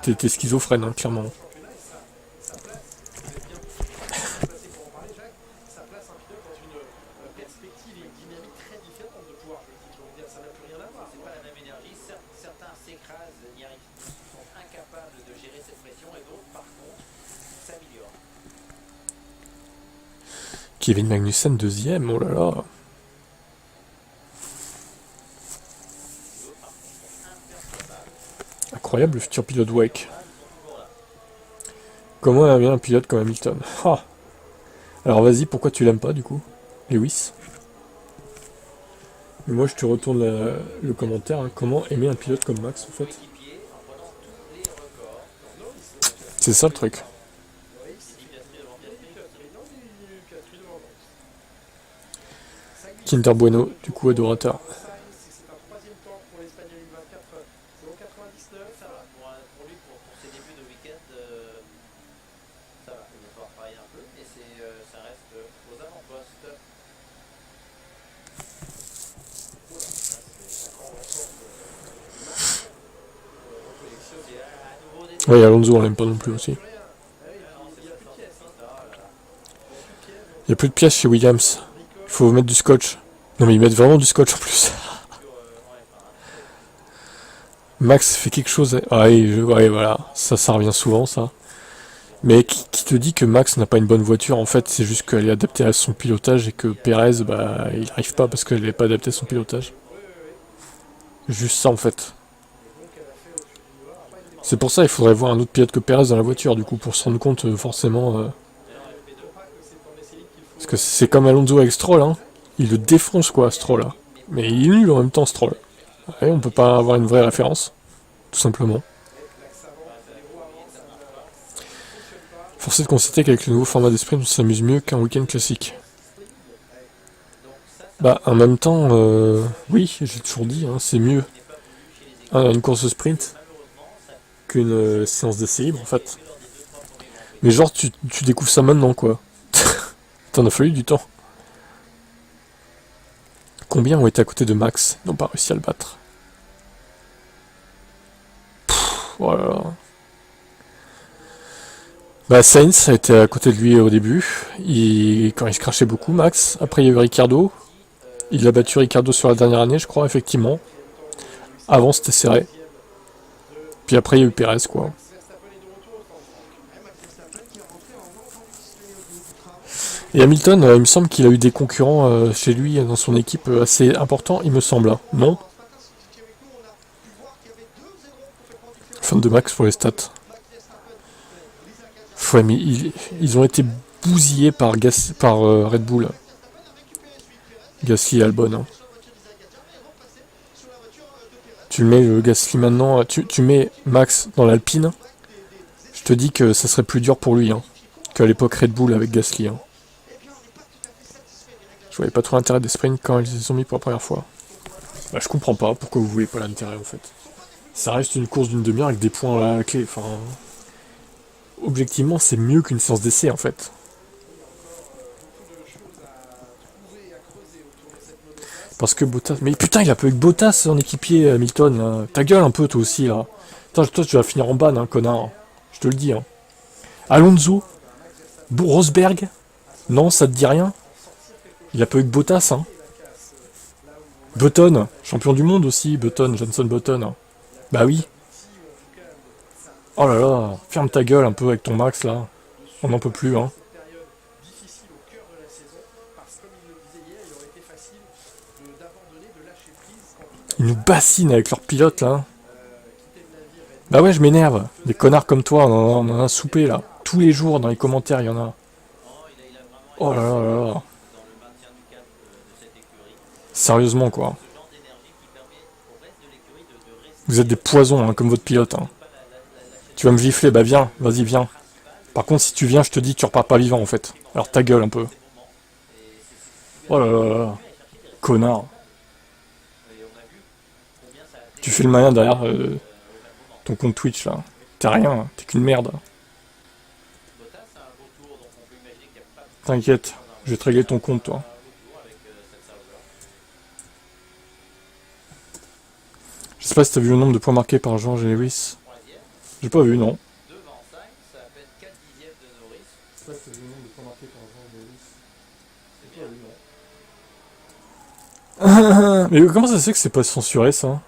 t'es schizophrène, hein, clairement. Kevin Magnussen deuxième, oh là là. incroyable, le futur pilote Wake. Comment aimer un pilote comme Hamilton? Ah. Alors vas-y, pourquoi tu l'aimes pas du coup, Lewis? Mais moi je te retourne le commentaire, hein. Comment aimer un pilote comme Max en fait? C'est ça le truc. Kinder Bueno, du coup adorateur. C'est un troisième temps pour l'Espagnol 24, 0,99. Ça va, pour lui, pour ses débuts de week-end, ça va. Il va falloir travailler un peu, mais ça reste aux avant-postes. Voilà, ça c'est encore l'ensemble du match. Reconnexion, c'est à nouveau des... Ouais, Alonso on l'aime pas non plus aussi. Il y a plus de pièces chez Williams. Il faut mettre du scotch. Non mais ils mettent vraiment du scotch en plus. Max fait quelque chose. Ouais, voilà. Ça revient souvent ça. Mais qui te dit que Max n'a pas une bonne voiture? En fait, c'est juste qu'elle est adaptée à son pilotage et que Perez, bah, il n'arrive pas parce qu'elle n'est pas adaptée à son pilotage. Juste ça en fait. C'est pour ça il faudrait voir un autre pilote que Perez dans la voiture du coup pour se rendre compte forcément. Parce que c'est comme Alonso avec Stroll, hein. Il le défonce quoi, Stroll là. Mais il est nul en même temps, Stroll. Ouais, on peut pas avoir une vraie référence, tout simplement. Force est de constater qu'avec le nouveau format de sprint, on s'amuse mieux qu'un week-end classique. Bah, en même temps, oui, j'ai toujours dit, hein, c'est mieux une course de sprint qu'une séance d'essai libre, en fait. Mais genre, tu découvres ça maintenant, quoi. T'en as fallu du temps. Combien ont été à côté de Max n'ont pas réussi à le battre? Voilà. Bah, Sainz a été à côté de lui au début, quand il se crachait beaucoup, Max. Après, il y a eu Ricardo. Il a battu Ricardo sur la dernière année, je crois, effectivement. Avant, c'était serré. Puis après, il y a eu Perez, quoi. Et Hamilton, il me semble qu'il a eu des concurrents chez lui, dans son équipe, assez importants, il me semble. Hein. Non? Fan de Max pour les stats. Ouais, mais ils ont été bousillés par Red Bull. Gasly et Albon. Hein. Tu mets le Gasly maintenant, tu mets Max dans l'Alpine, je te dis que ça serait plus dur pour lui hein, qu'à l'époque Red Bull avec Gasly. Hein. Je voyais pas trop l'intérêt des sprints quand ils les ont mis pour la première fois. Bah, je comprends pas pourquoi vous voulez pas l'intérêt en fait. Ça reste une course d'une demi-heure avec des points à la clé. Enfin, objectivement, c'est mieux qu'une séance d'essai en fait. Parce que Bottas... Mais putain, il a peu avec Bottas en équipier, Hamilton. Là. Ta gueule un peu, toi aussi, là. Putain, toi, tu vas finir en ban, hein, connard. Je te le dis. Hein. Alonso. Rosberg. Non, ça te dit rien? Il a peu avec Bottas, hein. Button. Champion du monde aussi, Button. Jenson Button. Hein. Bah oui. Oh là là. Ferme ta gueule un peu avec ton Max, là. On n'en peut plus, hein. Ils nous bassinent avec leurs pilotes là. Bah ouais, je m'énerve. Des connards comme toi, on en a soupé là. Tous les jours dans les commentaires, il y en a. Oh là là là là. Sérieusement quoi. Vous êtes des poisons hein, comme votre pilote. Hein. Tu vas me gifler, bah viens, vas-y viens. Par contre si tu viens, je te dis que tu repars pas vivant en fait. Alors ta gueule un peu. Oh là là là. Connard. Tu fais le malin derrière ton compte Twitch là. T'es rien, t'es qu'une merde. T'inquiète, je vais te régler ton compte toi. Je sais pas si t'as vu le nombre de points marqués par George et Lewis. J'ai pas vu, non. Je sais pas si t'as vu le nombre de points marqués par George et Lewis. J'ai pas vu, non. Mais comment ça se fait que c'est pas censuré ça?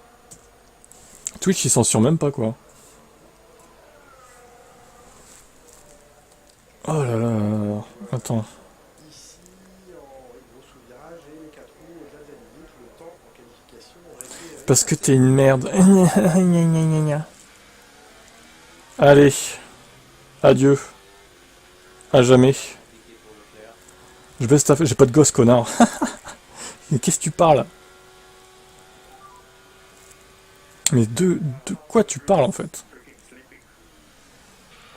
Twitch il censure même pas quoi. Oh là là, attends. Parce que t'es une merde. Allez, adieu, à jamais. Compliqué pour Leclerc. Je baisse ta... J'ai pas de gosse, connard. Mais qu'est-ce que tu parles? Mais de quoi tu parles, en fait?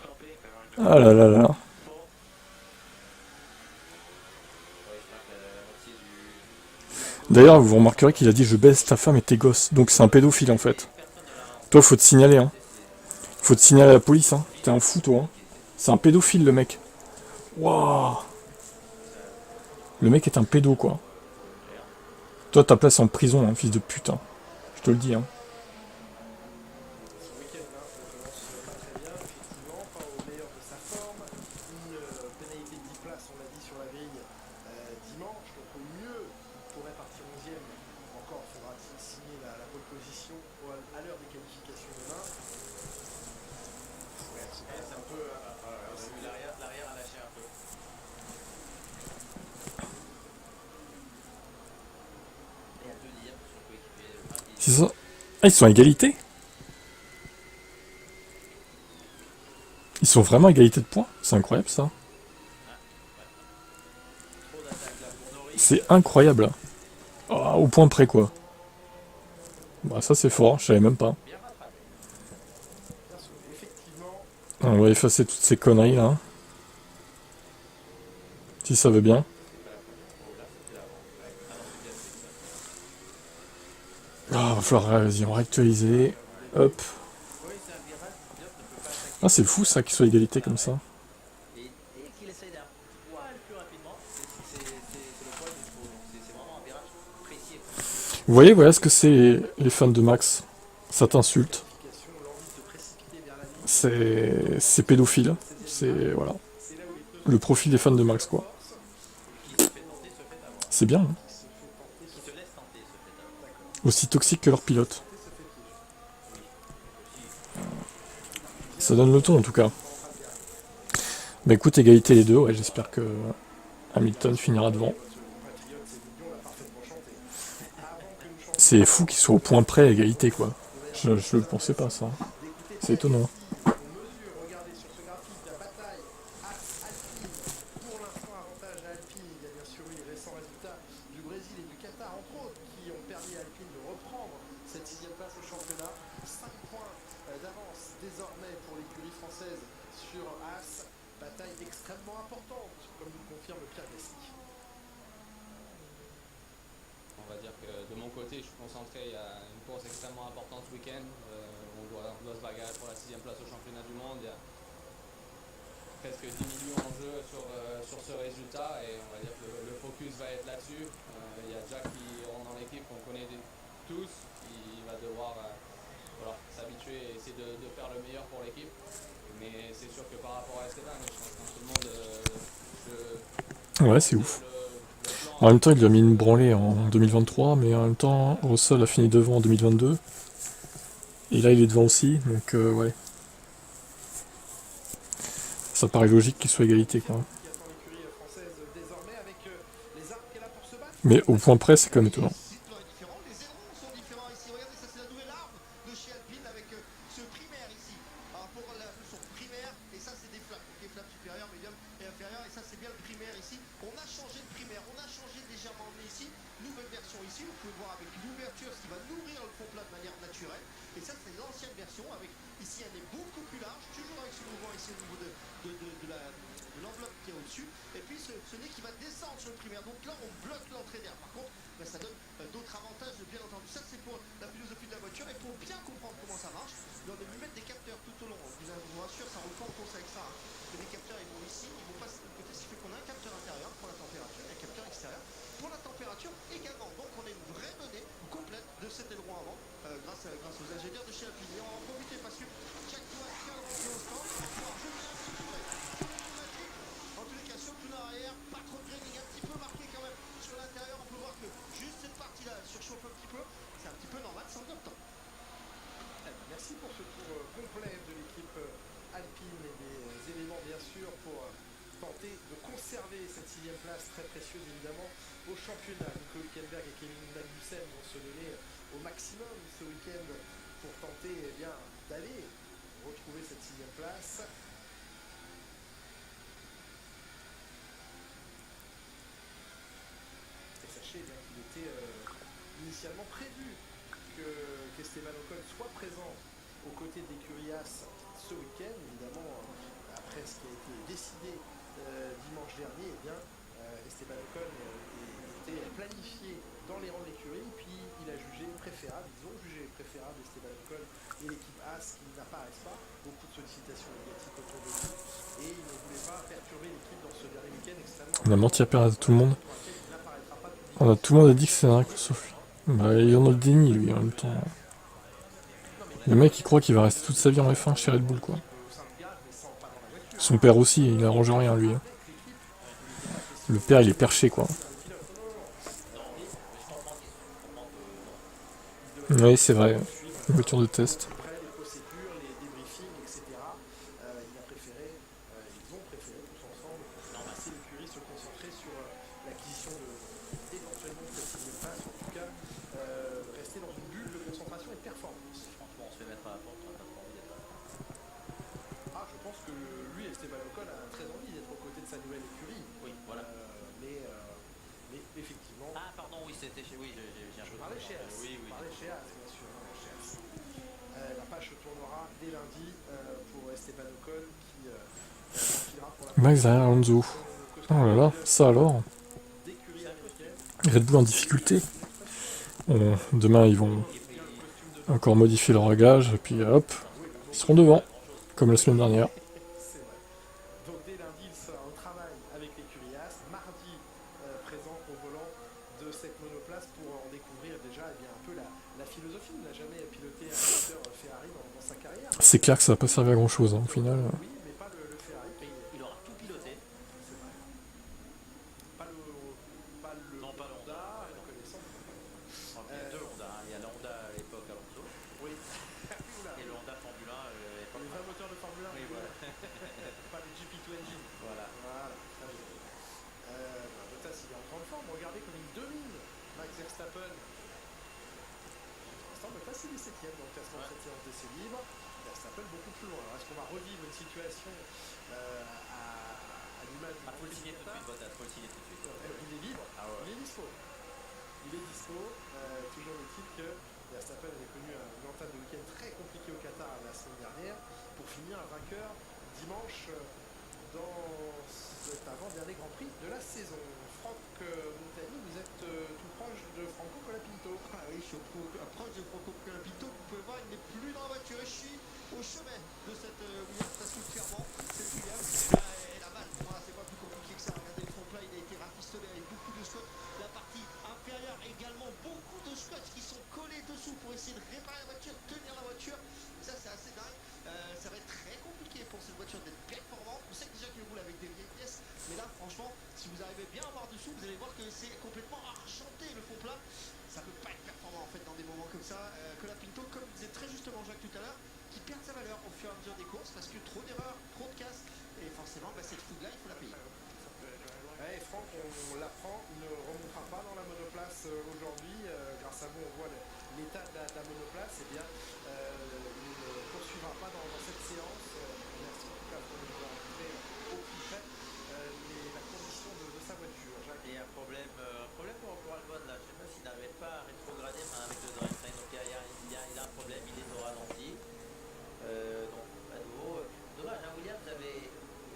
Campé. Ah là là là. Bon. Ouais, je marque la moitié du. D'ailleurs, vous remarquerez qu'il a dit je baisse ta femme et tes gosses. Donc c'est un pédophile, en fait. Personne ne l'a rencontré. Toi, faut te signaler, hein. C'est Faut te signaler à la police, hein. T'es un fou, toi, hein. C'est un pédophile, le mec. Waouh. Le mec est un pédo, quoi. pour Leclerc. Toi, ta place en prison, hein, fils de pute, hein. Je te le dis, hein. Son week-end ne commence pas très bien, effectivement, pas au meilleur de sa forme. Une pénalité de 10 places, on l'a dit, sur la grille dimanche. Donc au mieux, il pourrait partir 11e. Encore faudra-t-il signer la pole position à l'heure des qualifications demain. Ouais, c'est un peu... On a vu l'arrière a lâché un peu. Et à te dire que son coéquipier de Marquis. C'est ça. Ah, ils sont à égalité? Ils sont vraiment à égalité de points? C'est incroyable, ça. Trop d'attaques là pour Norris. C'est incroyable. Ah, au point près, quoi. Bah, ça, c'est fort. Je savais même pas. Bien rattrapé. bien sauvé. Effectivement, On va effacer toutes ces conneries, là. Si ça veut bien. C'est pas la première. Oh là, c'était avant. Ouais. Ah non, c'est bien fait ça. Ah, va falloir, vas-y, on va réactualiser. Hop. Oui, c'est un virage. Diop ne peut pas attaquer. Ah, c'est fou, ça, qu'ils soient à égalité comme ça. Et qu'il essaye d'un poil plus rapidement, c'est le poil du trou. Donc c'est vraiment un virage précis. Vous voyez, voilà ce que c'est les fans de Max. Ça t'insulte. qualification, l'envie de se précipiter vers la ligne. C'est pédophile. C'est, voilà. C'est là où les pneus Le profil des fans de Max, quoi. force, Qui se fait tenter, se fait avoir. C'est bien, hein. qui se fait tenter, Qui se laisse tenter, se fait avoir. d'accord. Aussi toxique que leur pilote. Se fait piéger. Ça donne le ton, en tout cas. Bah écoute, égalité les deux, ouais, j'espère que Hamilton finira devant. Votre compatriote Céline Dion l'a parfaitement chanté. Avant que nous chantions C'est fou qu'ils soient au point près à égalité, quoi. Je le pensais pas, ça. d'écouter C'est étonnant. on mesure, regardez sur ce graphique, la bataille Alpine. Pour l'instant, avantage à Alpine. Il y a bien sûr eu les récents résultats du Brésil et du Qatar, entre autres, qui ont permis à Alpine de reprendre cette 6e place au championnat. 5 points d'avance désormais pour l'écurie française sur As. Bataille extrêmement importante, comme nous le confirme Pierre Gasly. On va dire que de mon côté, je suis concentré. Il y a une course extrêmement importante ce week-end. On doit se bagarrer pour la 6e place au championnat du monde. Il y a presque 10 millions en jeu sur ce résultat et on va dire que le focus va être là-dessus. Il y a Jack qui rentre dans l'équipe qu'on connaît tous. Il va devoir s'habituer et essayer de faire le meilleur pour l'équipe. Mais c'est sûr que par rapport à Esteban, je pense que tout le monde... Ouais, c'est ouf. En même temps, il lui a mis une branlée en 2023, mais en même temps, Russell a fini devant en 2022. Et là, il est devant aussi, donc ouais. Ça paraît logique qu'il soit à égalité, quoi. Qui attend l'écurie française désormais avec les armes qu'elle a pour se battre. Mais au point près, c'est quand même étonnant. Les cycles est différent, les ailerons sont différents ici. Regardez, ça c'est la nouvelle arme de chez Alpine avec ce primaire ici. Alors pour son primaire, et ça c'est des flaps supérieures, médium et inférieures, et ça c'est bien le primaire ici. On a changé de primaire, on a changé légèrement de nez ici. Nouvelle version ici, vous pouvez voir avec une ouverture, ce qui va nourrir le fond plat de manière naturelle. Et ça c'est l'ancienne version avec ici un nez beaucoup plus large, toujours avec ce mouvement ici au niveau de l'enveloppe qui est au-dessus. Et puis ce nez qui va descendre sur le primaire. Donc là on bloque l'entrée d'air. Par contre, ça donne d'autres avantages, bien entendu. Ça c'est pour la philosophie de la voiture et pour bien comprendre comment ça marche. On a dû mettre des capteurs tout au long. Je vous rassure, ça roule pas en course avec ça. Et les capteurs ils vont ici, ils vont passer de l'autre côté, ce qui fait qu'on a un capteur intérieur pour la température et un capteur extérieur pour la température également. Donc on a une vraie donnée complète de cet aileron avant grâce aux ingénieurs de chez Alpine. Et on va en profiter parce que chaque doigt est bien avancé au stand. En tous les cas, sur le pneu arrière, pas trop de graining, un petit peu marqué quand même sur l'intérieur. On peut voir que juste cette partie-là surchauffe un petit peu. C'est un petit peu normal, c'est en même temps. Merci pour ce tour complet de l'équipe Alpine et des éléments bien sûr pour tenter de conserver cette 6e place très précieuse évidemment au championnat. Nico Hülkenberg et Kevin Magnussen vont se donner au maximum ce week-end pour tenter d'aller retrouver cette 6e 6e place. Et sachez bien qu'il était initialement prévu qu'Esteban Ocon soit présent aux côtés des Curias ce week-end. Évidemment, après ce qui a été décidé dimanche dernier, eh bien, Esteban Ocon était planifié dans les rangs de l'écurie, puis il a jugé préférable, ils ont jugé préférable Esteban Ocon et l'équipe As qui n'apparaissent pas, beaucoup de sollicitations médiatiques autour de lui, et il ne voulait pas perturber l'équipe dans ce dernier week-end extrêmement On a menti à tout le monde. pour lequel il n'apparaîtra pas Tout le monde a dit que c'est un sauf lui. Bah, il est dans le déni, lui, en même temps. Le mec, il croit qu'il va rester toute sa vie en F1 chez Red Bull, quoi. Son père aussi, il arrange rien, lui. Hein. Le père, il est perché, quoi. Oui, c'est vrai. Une voiture de test. après les procédures, les débriefings, etc. Ils ont préféré tous ensemble passer l'écurie, se concentrer sur l'acquisition éventuellement de cette 6e place, en tout cas rester dans une bulle de concentration et de performance. Franchement, on se fait mettre à la porte, on n'a pas trop envie d'être là. Ah, je pense que lui, Esteban Ocon, a très envie d'être aux côtés de sa nouvelle écurie. Oui, voilà. Mais effectivement, Ah, pardon, oui, c'était chez. Oui, j'ai un je peu. parlais chez As. Oui, oui. Je parlais chez As, bien sûr. Chez As. La page se tournera dès lundi pour Esteban Ocon qui enfilera pour la Max derrière Alonso. Oh là là, ça alors. d'écurie américaine. Red Bull en difficulté. Bon, demain, ils vont encore modifier leur réglage, et puis hop, ils seront devant, comme la semaine dernière. C'est vrai. Donc dès lundi, il sera au travail avec l'écurie As. Mardi, présent au volant de cette monoplace pour en découvrir déjà un peu la philosophie. Il n'a jamais piloté un moteur Ferrari dans sa carrière. C'est clair que ça va pas servir à grand chose, au final. Oui, mais pas le Ferrari. Il aura tout piloté. C'est vrai. Pas le Non, pas le Honda, la connaissance. Il y a deux Honda. Hein. Il y a le Honda à l'époque Alonso Oui. et le Honda Formule 1 époque. Les vrais moteurs de Formule 1. Oui, voilà. Pas le GP2 engine. Voilà. Voilà, très bien. Bottas, il est en grande forme. Regardez comme il domine Max Verstappen. Pour l'instant, Bottas, il est 7ème dans le classement de cette séance d'essai libre. Verstappen beaucoup plus loin. Alors, est-ce qu'on va revivre une situation à l'image du Ah, faut le signer tout de suite, Bottas, faut le signer tout de suite. Il est libre, Ah ouais. il est dispo. Il est dispo. Toujours est-il que Verstappen avait connu une entame de week-end très compliquée au Qatar la semaine dernière pour finir vainqueur dimanche dans cet avant-dernier Grand Prix de la saison. Franck Montagny, vous êtes tout proche de Franco Colapinto. Ah oui, je suis proche de Franco Colapinto. Vous pouvez voir, il n'est plus dans la voiture. Je suis au chevet de cette Williams parce que clairement, cette Williams, et la balle, voilà, c'est pas plus compliqué que ça. Regardez le fond plat, il a été rafistolé avec beaucoup de scotch. La partie inférieure également, beaucoup de scotch qui sont collés dessous pour essayer de réparer la voiture, tenir la voiture. Ça, c'est assez dingue. Ça va être très compliqué pour cette voiture d'être performante. On sait déjà qu'il roule avec des vieilles pièces, mais là, franchement, si vous arrivez bien à voir dessous, vous allez voir que c'est complètement argenté le fond plat. Ça peut pas être performant en fait dans des moments comme ça. Colapinto, comme disait très justement Jacques tout à l'heure, qui perd sa valeur au fur et à mesure des courses parce que trop d'erreurs, trop de casse, et forcément, cette fougue-là, il faut la payer. Ouais, Franck, on l'apprend, il ne remontera pas dans la monoplace aujourd'hui. Grâce à vous, on voit l'état de la monoplace. Eh bien, il ne poursuivra pas dans cette séance. Merci en tout cas pour nous avoir montré au plus près la condition de sa voiture. Jacques. Et un problème pour Albon là. Je sais pas s'il n'arrivait pas à rétrograder avec le drivetrain. Donc il a un problème, il est au ralenti. Donc à nouveau, dommage, hein, Williams avait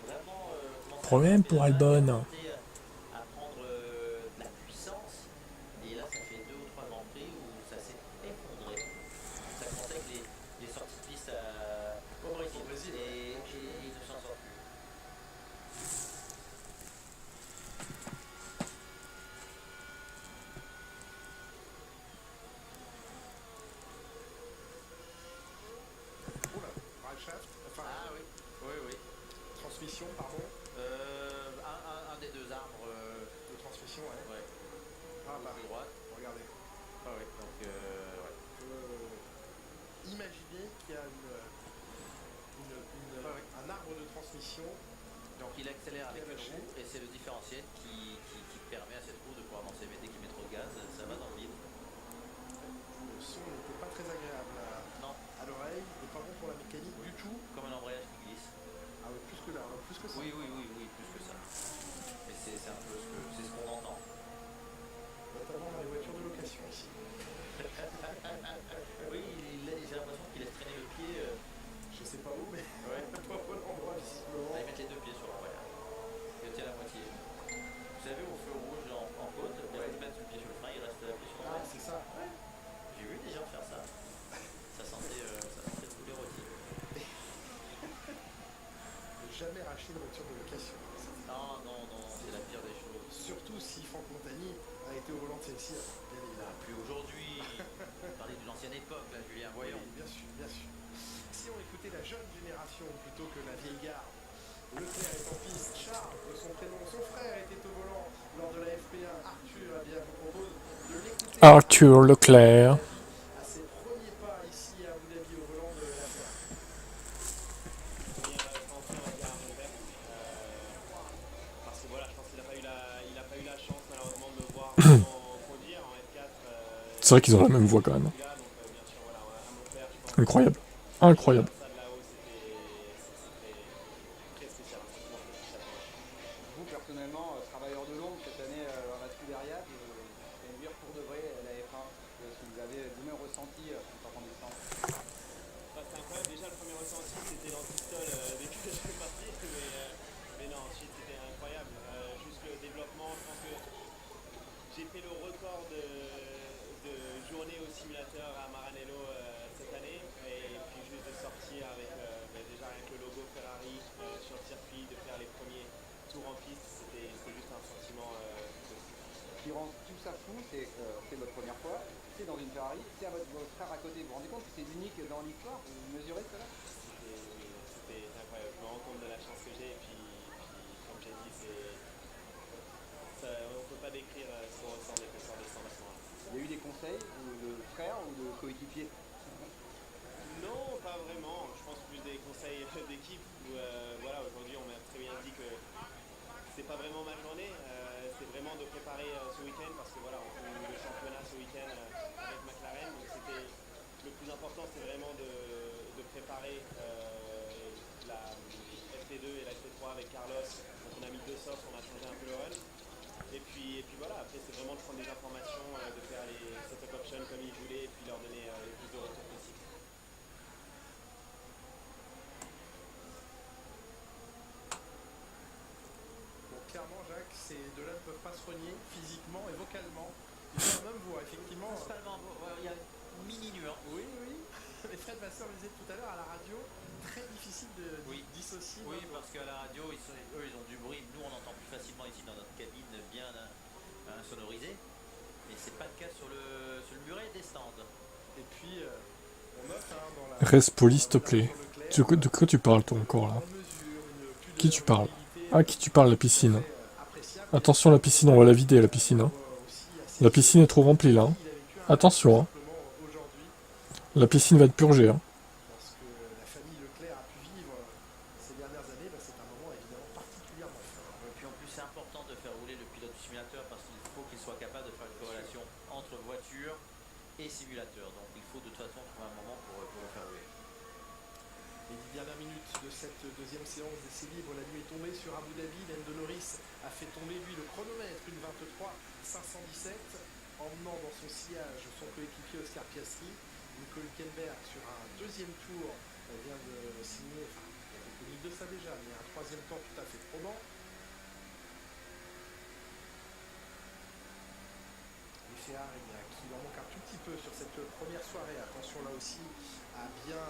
vraiment commencé Problème pour Albon. à prendre de la puissance. Et là, ça fait 2 ou 3 Grands Prix où ça s'est effondré. Ça commençait avec les sorties de piste au Brésil. Et il ne s'en sort plus. Oula, drive enfin, Ah oui, oui. transmission, pardon, Un des deux arbres de transmission, ouais. ouais, Ah bah, gauche ou droite. regardez. Ah oui, donc ouais. Imaginez qu'il y a un arbre de transmission. Donc il accélère avec une lâché. roue et c'est le différentiel qui permet à cette roue de pouvoir avancer. Mais dès qu'il met trop de gaz, ça va dans le vide. Le son n'était pas très agréable Non, à l'oreille et pas bon pour la mécanique du tout. comme un embrayage qui que ça. Oui, plus que ça. Mais c'est un peu c'est ce qu'on entend. Notamment dans les voitures de location ici. Oui, j'ai l'impression qu'il laisse traîner le pied. Je sais pas où, mais Ouais. pas au bon endroit visiblement. Là, ils mettent les deux pieds sur l'envoyeur. Il le tient à la moitié. Vous savez, au feu rouge en côte, il reste mettre le pied sur le frein, il reste appuyé sur Ah, l'envoyeur. c'est ça. Ouais. J'ai vu des gens faire ça. Ça sentait le poulet rôti. Ne jamais racheter une voiture de location. Non, c'est la pire des choses. Surtout si Franck Montagny a été au volant de celle-ci, bien évidemment. Plus aujourd'hui. On parlait d'une ancienne époque, là, Julien, voyons. Oui, bien sûr, bien sûr. Si on écoutait la jeune génération plutôt que la vieille garde, Leclerc est en piste, Charles, de son prénom, son frère était au volant lors de la FP1, Arthur, eh bien, je vous propose de l'écouter. Arthur Leclerc. À ses premiers pas ici à Abu Dhabi au volant de la Ferrari. Parce que voilà, je pense qu'il n'a pas eu la chance malheureusement de me voir vraiment conduire en F4. C'est vrai qu'ils ont la même voix quand même. Donc bien sûr, voilà, à Montclair, je pense Incroyable. Incroyable. que ça de là-haut, c'était très spécial, un sentiment très spécial. Vous, personnellement, travailleur de l'ombre, cette année à la Scuderia, conduire pour de vrai la F1, ce que vous avez vous-même ressenti en grandissant. C'est incroyable, déjà le premier ressenti c'était l'antistole dès que je suis parti, mais non, ensuite c'était incroyable. Juste le développement, je pense que j'ai fait le record de journée au simulateur à Maranello cette année, et puis juste de sortir avec déjà rien que le logo Ferrari sur le circuit, de faire les premiers tours en piste, c'était juste un sentiment Ce qui rend tout ça fou, c'est que c'est votre première fois, c'est dans une Ferrari, c'est à votre frère à côté. Vous vous rendez compte que c'est unique dans l'histoire? Vous mesurez cela? C'était incroyable, je me rends compte de la chance que j'ai, et puis comme j'ai dit, on ne peut pas décrire ce qu'on ressent dès que ça redescend à ce moment-là. Il y a eu des conseils de frères ou de coéquipiers? Non, pas vraiment. Je pense plus des conseils d'équipe où voilà, aujourd'hui on m'a très bien dit que c'est pas vraiment ma journée, c'est vraiment de préparer ce week-end parce que voilà, on fait le championnat ce week-end avec McLaren, donc c'était le plus important, c'est vraiment de préparer la FP2 et la FP3 avec Carlos. Donc on a mis 2 softs, on a changé un peu le run. Et puis voilà, après c'est vraiment de prendre des informations, de faire les setup options comme ils voulaient et puis leur donner le plus de retours possible. Bon, clairement, Jacques, ces deux-là ne peuvent pas se renier physiquement et vocalement. Ils ont la même voix, effectivement. Principalement, il y a une mini nuance. Oui. Mais Fred Vasseur le disait tout à l'heure à la radio, très difficile de dissocier. Oui, parce qu'à la radio, eux, ils ont du bruit. Nous, on entend plus facilement ici dans notre cabine, bien sonorisée. Mais c'est pas le cas sur le muret des stands. Et puis, on note dans la... Reste poli, s'il te plaît. De quoi tu parles, toi, encore, là? Qui tu parles? Ah, qui tu parles, la piscine? Attention, la piscine, on va la vider, la piscine. Hein. La piscine est trop remplie, là. Hein. Attention, hein. La piscine va être purgée, hein. Parce que la famille Leclerc a pu vivre ces dernières années, c'est un moment évidemment particulièrement fort. Et puis en plus, c'est important de faire rouler le pilote du simulateur parce qu'il faut qu'il soit capable de faire une corrélation entre voiture et simulateur. Donc il faut de toute façon trouver un moment pour le faire rouler. Les 10 dernières minutes de cette deuxième séance d'essai libre, la nuit est tombée sur Abu Dhabi. Lando Norris a fait tomber lui le chronomètre, une 23,517, emmenant dans son sillage son coéquipier Oscar Piastri. Nico Hülkenberg sur un deuxième tour vient de signer, enfin il avait connu de ça déjà, mais un troisième temps tout à fait probant. Les Ferrari qui leur manquent un tout petit peu sur cette première soirée, attention là aussi à bien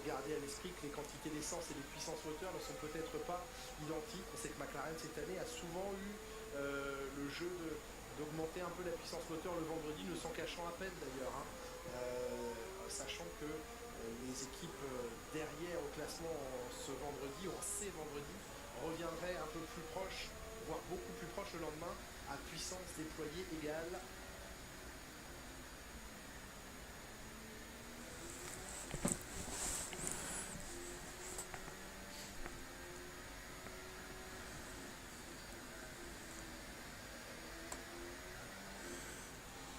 garder à l'esprit que les quantités d'essence et les puissances moteurs ne sont peut-être pas identiques. On sait que McLaren cette année a souvent eu le jeu d'augmenter un peu la puissance moteur le vendredi, ne s'en cachant à peine d'ailleurs. Hein. Sachant que les équipes derrière au classement ce vendredi, ou ces vendredis, reviendraient un peu plus proches, voire beaucoup plus proches le lendemain, à puissance déployée égale.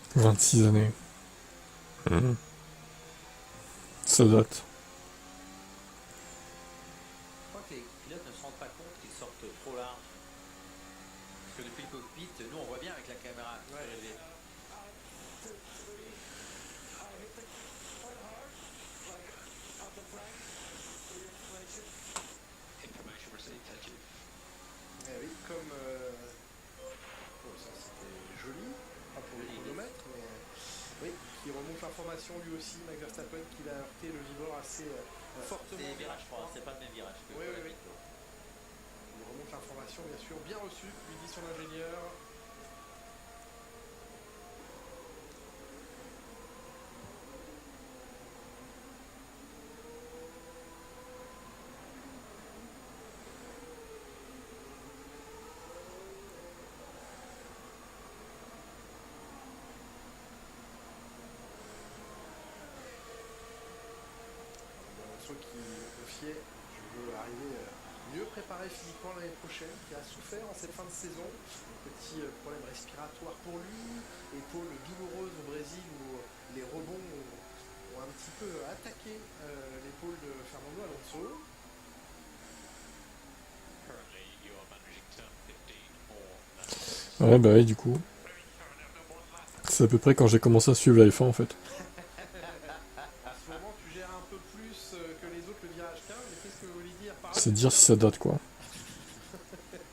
« 26 années. Ça date. que les pilotes ne se rendent pas compte qu'ils sortent trop large. Parce que depuis le cockpit, nous on voit bien avec la caméra surélevée. Eh oui, comme bon, ça c'était joli, pas pour le chronomètre, mais oui, qui remonte l'information lui aussi, Max Verstappen, qu'il a heurté le vivre assez fortement. C'est virage 3, c'est pas le même virage que Oui, la oui, oui. Pinto. Il remonte l'information, bien sûr, bien reçue, lui dit son ingénieur. Qui confiait, je veux arriver mieux préparé physiquement l'année prochaine, qui a souffert en cette fin de saison. Petit problème respiratoire pour lui, épaule douloureuse au Brésil où les rebonds ont un petit peu attaqué l'épaule de Fernando Alonso. Ouais, bah ouais, du coup. C'est à peu près quand j'ai commencé à suivre la F1 en fait. À ce moment, tu gères un peu plus que les autres le virage 15, mais qu'est-ce que vous voulez dire par là? C'est dire si ça date quoi.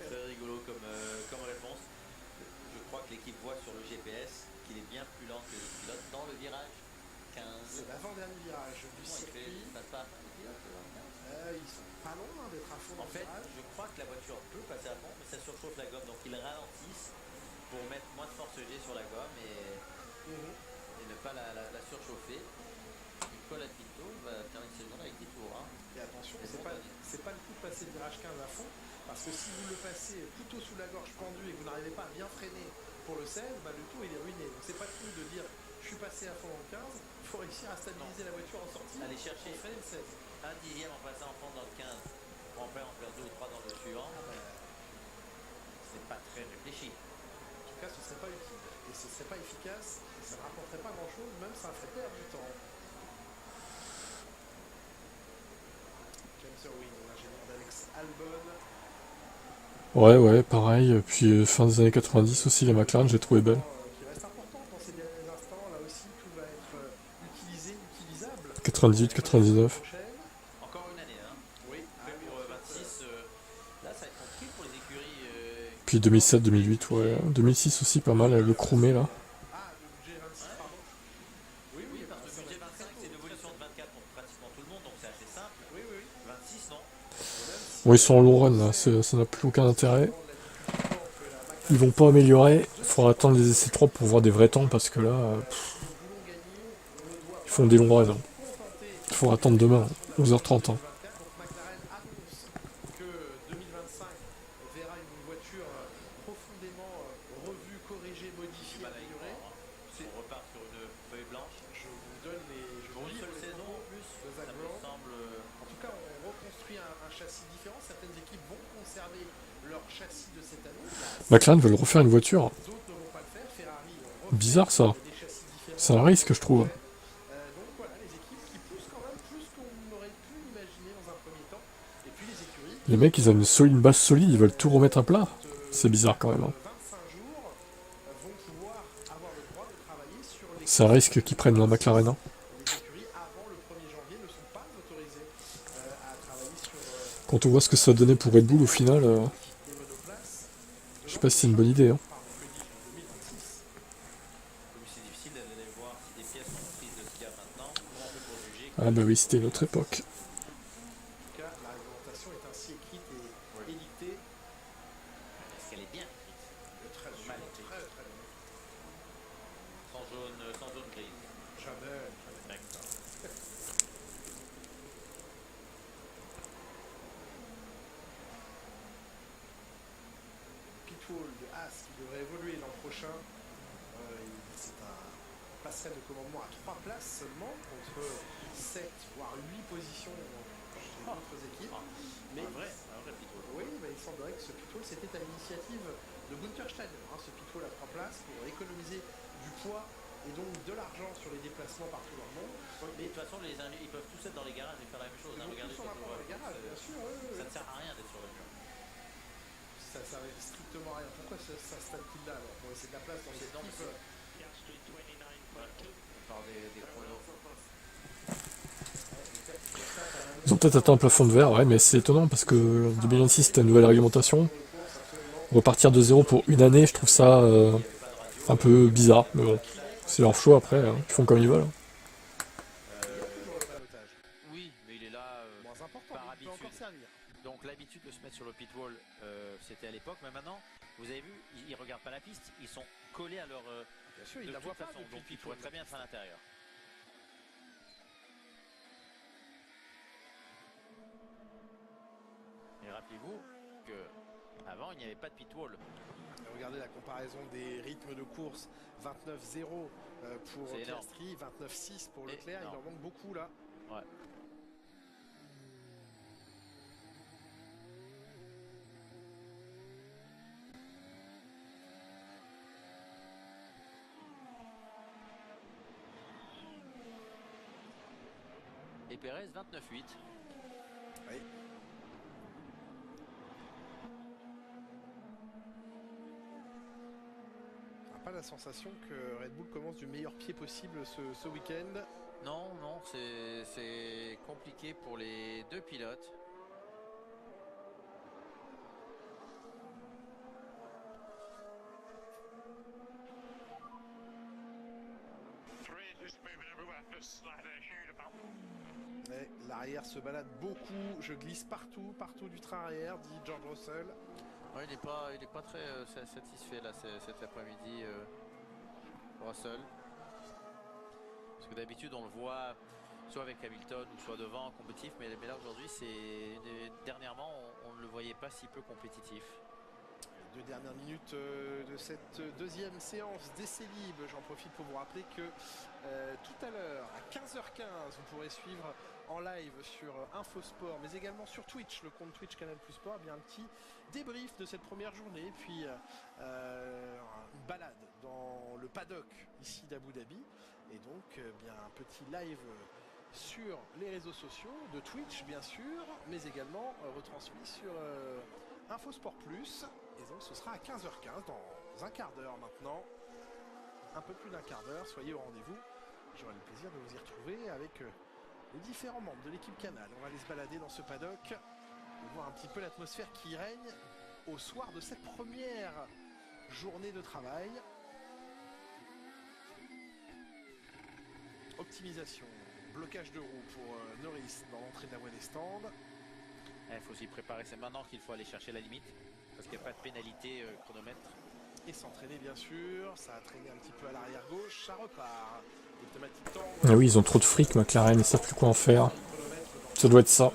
Très rigolo comme réponse. Je crois que l'équipe voit sur le GPS qu'il est bien plus lent que les pilotes dans le virage 15. C'est l'avant-dernier virage du circuit. Ça passe pas les pilotes, Ils sont pas loin d'être à fond dans en le fait, virage. je crois que la voiture peut passer à fond, mais ça surchauffe la gomme, donc ils ralentissent pour mettre moins de force G sur la gomme et ne pas la surchauffer. Et Colin Pinto va terminer cette journée avec 10 tours. Hein. Et attention, Et c'est bon, pas le coup de passer le virage 15 à fond, parce que si vous le passez couteau sous la gorge pendu et que vous n'arrivez pas à bien freiner pour le 16, bah, le tour il est ruiné. Donc c'est pas le coup de dire je suis passé à fond dans le 15, il faut réussir à stabiliser la voiture en sortie. Aller chercher pour freiner le 16. un dixième en passant en fond dans le 15, pour en faire 2 ou 3 dans le suivant, c'est pas très réfléchi. En tout cas, ce serait pas utile. Et ce serait pas efficace, et ça ne rapporterait pas grand chose, même ça ferait perdre du temps. James Irwin, l'ingénieur d'Alex Albon. Ouais, pareil. Puis fin des années 90 aussi, la McLaren, j'ai trouvé belle. Qui reste importante dans ces derniers instants. Là aussi, tout va être utilisable. 98, 99. Encore une année, hein. Oui, pour 26, là ça va être compliqué pour les écuries. Puis 2007, 2008, ouais. 2006 aussi, pas mal, le chromé là. Ah, le budget 26, pardon. Oui, parce que le budget 25, c'est une évolution de 24 pour pratiquement tout le monde, donc c'est assez simple. Oui. 26, non. Bon, ils sont en long run là, ça n'a plus aucun intérêt. Ils vont pas améliorer. Il faudra attendre les essais 3 pour voir des vrais temps parce que là, ils font des longs runs. Hein. Il faudra attendre demain, 11h30. Hein. McLaren annonce que 2025 verra une voiture profondément revue, corrigée, modifiée, améliorée. On repart sur une feuille blanche. Je vous donne Pour une seule saison en plus, de ça Zach me Brown. semble. En tout cas, on reconstruit un châssis différent. Certaines équipes vont conserver leur châssis de cette année. McLaren veulent refaire une voiture. D'autres ne vont pas le faire. Ferrari Bizarre ça. des châssis différents. C'est un risque, je trouve. Donc voilà, les équipes qui poussent quand même plus qu'on aurait pu l'imaginer dans un premier temps. Et puis les écuries. Les mecs, ils ont une base solide, ils veulent tout remettre à plat. C'est bizarre quand même. Hein. 25 jours vont pouvoir avoir le droit de travailler sur les. C'est un risque qu'ils prennent la McLaren. Hein. Les écuries avant le 1er janvier ne sont pas autorisées à travailler sur Quand on voit ce que ça a donné pour Red Bull au final, les monoplaces. je sais pas si c'est une bonne idée. Hein. Pardon, que dis-je, 2026. Oui, c'est difficile d'aller voir si des pièces sont prises de ce qu'il y a maintenant. Comment on fait pour juger Ah bah oui, c'était une autre époque. En tout cas, la réglementation est ainsi écrite et édictée. est-ce qu'elle est bien écrite? Très Mal bien, écrite. très bien. Sans zone grise. Jamais. D'accord. Pitwall de Haas qui devrait évoluer l'an prochain. C'est un passerelle de commandement à 3 places seulement contre 7 voire 8 positions chez d'autres équipes. Mais un vrai Pitwall. oui, mais il semblerait que ce Pitwall c'était à l'initiative de Gunther Steiner, ce Pitwall à 3 places pour économiser du poids et donc de l'argent sur les déplacements partout dans le monde. Mais de toute façon, ils peuvent tous être dans les garages et faire la même chose. Ils Hein. vont Regardez tous en avoir dans les garages, bien sûr. ça ne sert à ça servait strictement à rien. Pourquoi ça statue là alors pour laisser de la place dans cette équipe On parle des chronos. Ils ont peut-être atteint un plafond de verre, ouais, mais c'est étonnant parce que en 2026 c'était une nouvelle réglementation. Repartir de zéro pour une année, je trouve ça un peu bizarre, mais bon, c'est leur choix après, hein. Ils font comme ils veulent. Oui, mais il est là moins important, par mais il peut encore habitude. servir. Donc l'habitude de se mettre sur le pit wall, c'était à l'époque, mais maintenant, vous avez vu, ils ne regardent pas la piste, ils sont collés à leur... Bien sûr, il de la toute voit pas façon, depuis donc le ils pourraient très bien être à l'intérieur. Et rappelez-vous qu'avant, il n'y avait pas de pit wall. Regardez la comparaison des rythmes de course. 29-0 pour C'est énorme. Piastri, 29-6 pour Leclerc. Il en manque beaucoup là. Ouais. Et Pérez 29-8. Oui. On n'a pas la sensation que Red Bull commence du meilleur pied possible ce week-end. Non, non, c'est compliqué pour les deux pilotes. L'arrière se balade beaucoup. Je glisse partout du train arrière, dit George Russell. Ouais, il est pas très satisfait là cet après-midi, Russell. Parce que d'habitude on le voit soit avec Hamilton ou soit devant en compétitif, mais là aujourd'hui dernièrement on ne le voyait pas si peu compétitif. Les 2 dernières minutes de cette deuxième séance d'essai libre. J'en profite pour vous rappeler que tout à l'heure à 15h15 vous pourrez suivre en live sur Infosport mais également sur Twitch, le compte Twitch Canal Plus Sport, bien un petit débrief de cette première journée, puis une balade dans le paddock ici d'Abu Dhabi et donc bien un petit live sur les réseaux sociaux de Twitch bien sûr, mais également retransmis sur Infosport Plus. Et donc ce sera à 15h15 dans un quart d'heure maintenant, un peu plus d'un quart d'heure, soyez au rendez-vous. J'aurai le plaisir de vous y retrouver avec les différents membres de l'équipe Canal. On va aller se balader dans ce paddock et voir un petit peu l'atmosphère qui règne au soir de cette première journée de travail. Optimisation, blocage de roue pour Norris dans l'entrée de la voie des stands. Il faut s'y préparer, c'est maintenant qu'il faut aller chercher la limite, parce qu'il n'y a pas de pénalité chronomètre. Et s'entraîner bien sûr, ça a traîné un petit peu à l'arrière gauche, ça repart. Ah oui, ils ont trop de fric, McLaren, ils savent plus quoi en faire. Ça doit être ça.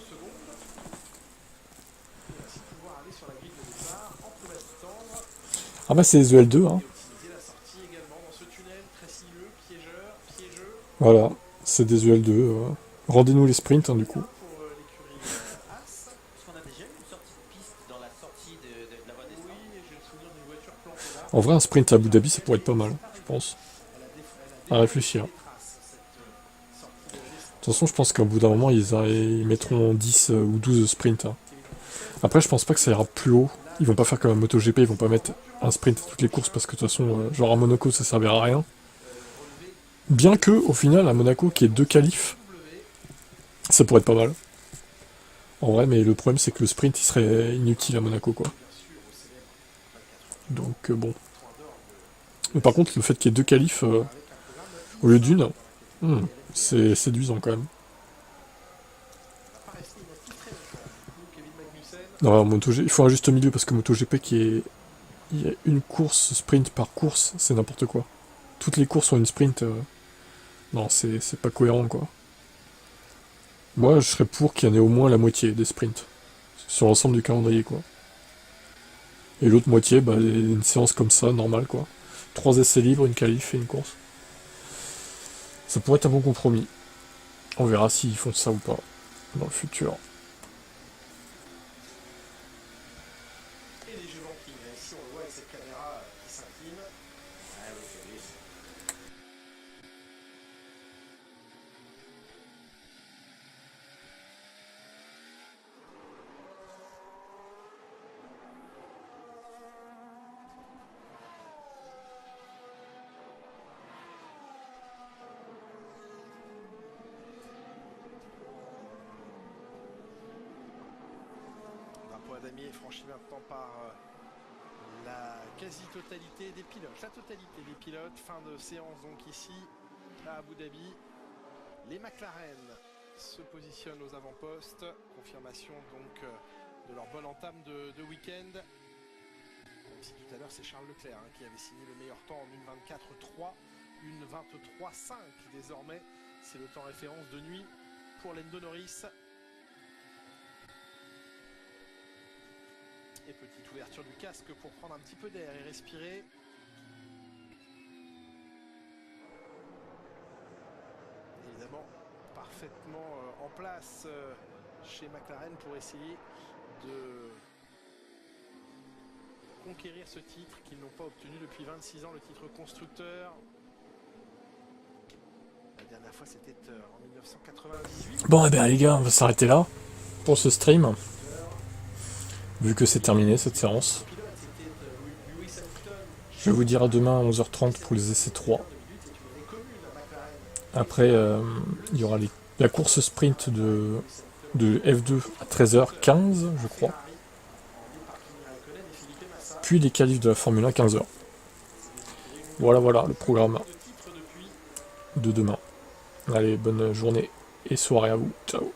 Ah bah c'est les EL2, hein. Voilà, c'est des EL2. Rendez-nous les sprints, hein, du coup. En vrai, un sprint à Abu Dhabi, ça pourrait être pas mal, je pense. À réfléchir. De toute façon, je pense qu'au bout d'un moment, ils mettront 10 ou 12 sprints. Hein. Après, je pense pas que ça ira plus haut. Ils vont pas faire comme un MotoGP, ils vont pas mettre un sprint à toutes les courses parce que de toute façon, genre à Monaco, ça servira à rien. Bien que, au final, à Monaco, qui est 2 qualifs, ça pourrait être pas mal. En vrai, mais le problème, c'est que le sprint, il serait inutile à Monaco, quoi. Donc, bon. Mais par contre, le fait qu'il y ait 2 qualifs au lieu d'une, c'est séduisant quand même. Non, il faut un juste milieu parce que MotoGP il y a une course sprint par course, c'est n'importe quoi. Toutes les courses ont une sprint. Non, c'est pas cohérent quoi. Moi, je serais pour qu'il y en ait au moins la moitié des sprints sur l'ensemble du calendrier quoi. Et l'autre moitié, bah, une séance comme ça, normale quoi. 3 essais libres, une qualif et une course. Ça pourrait être un bon compromis. On verra s'ils font ça ou pas dans le futur. Et les jeux banking, ici on le voit avec cette caméra qui s'incline. Ah oui, c'est lui. damier est franchi maintenant par la quasi-totalité des pilotes. La totalité des pilotes. Fin de séance donc ici à Abu Dhabi. Les McLaren se positionnent aux avant-postes. Confirmation donc de leur bonne entame de week-end. Même si tout à l'heure c'est Charles Leclerc qui avait signé le meilleur temps en 1:24.3, 1:23.5 désormais. C'est le temps référence de nuit pour Lando Norris. Et petite ouverture du casque pour prendre un petit peu d'air et respirer. Évidemment, parfaitement en place chez McLaren pour essayer de conquérir ce titre qu'ils n'ont pas obtenu depuis 26 ans, le titre constructeur. La dernière fois c'était en 1998. Bon, et bien les gars, on va s'arrêter là pour ce stream. Vu que c'est terminé cette séance. Je vais vous dire à demain à 11h30 pour les essais 3. Après, il y aura la course sprint de F2 à 13h15, je crois. Puis les qualifs de la Formule 1 à 15h. Voilà le programme de demain. Allez, bonne journée et soirée à vous. Ciao.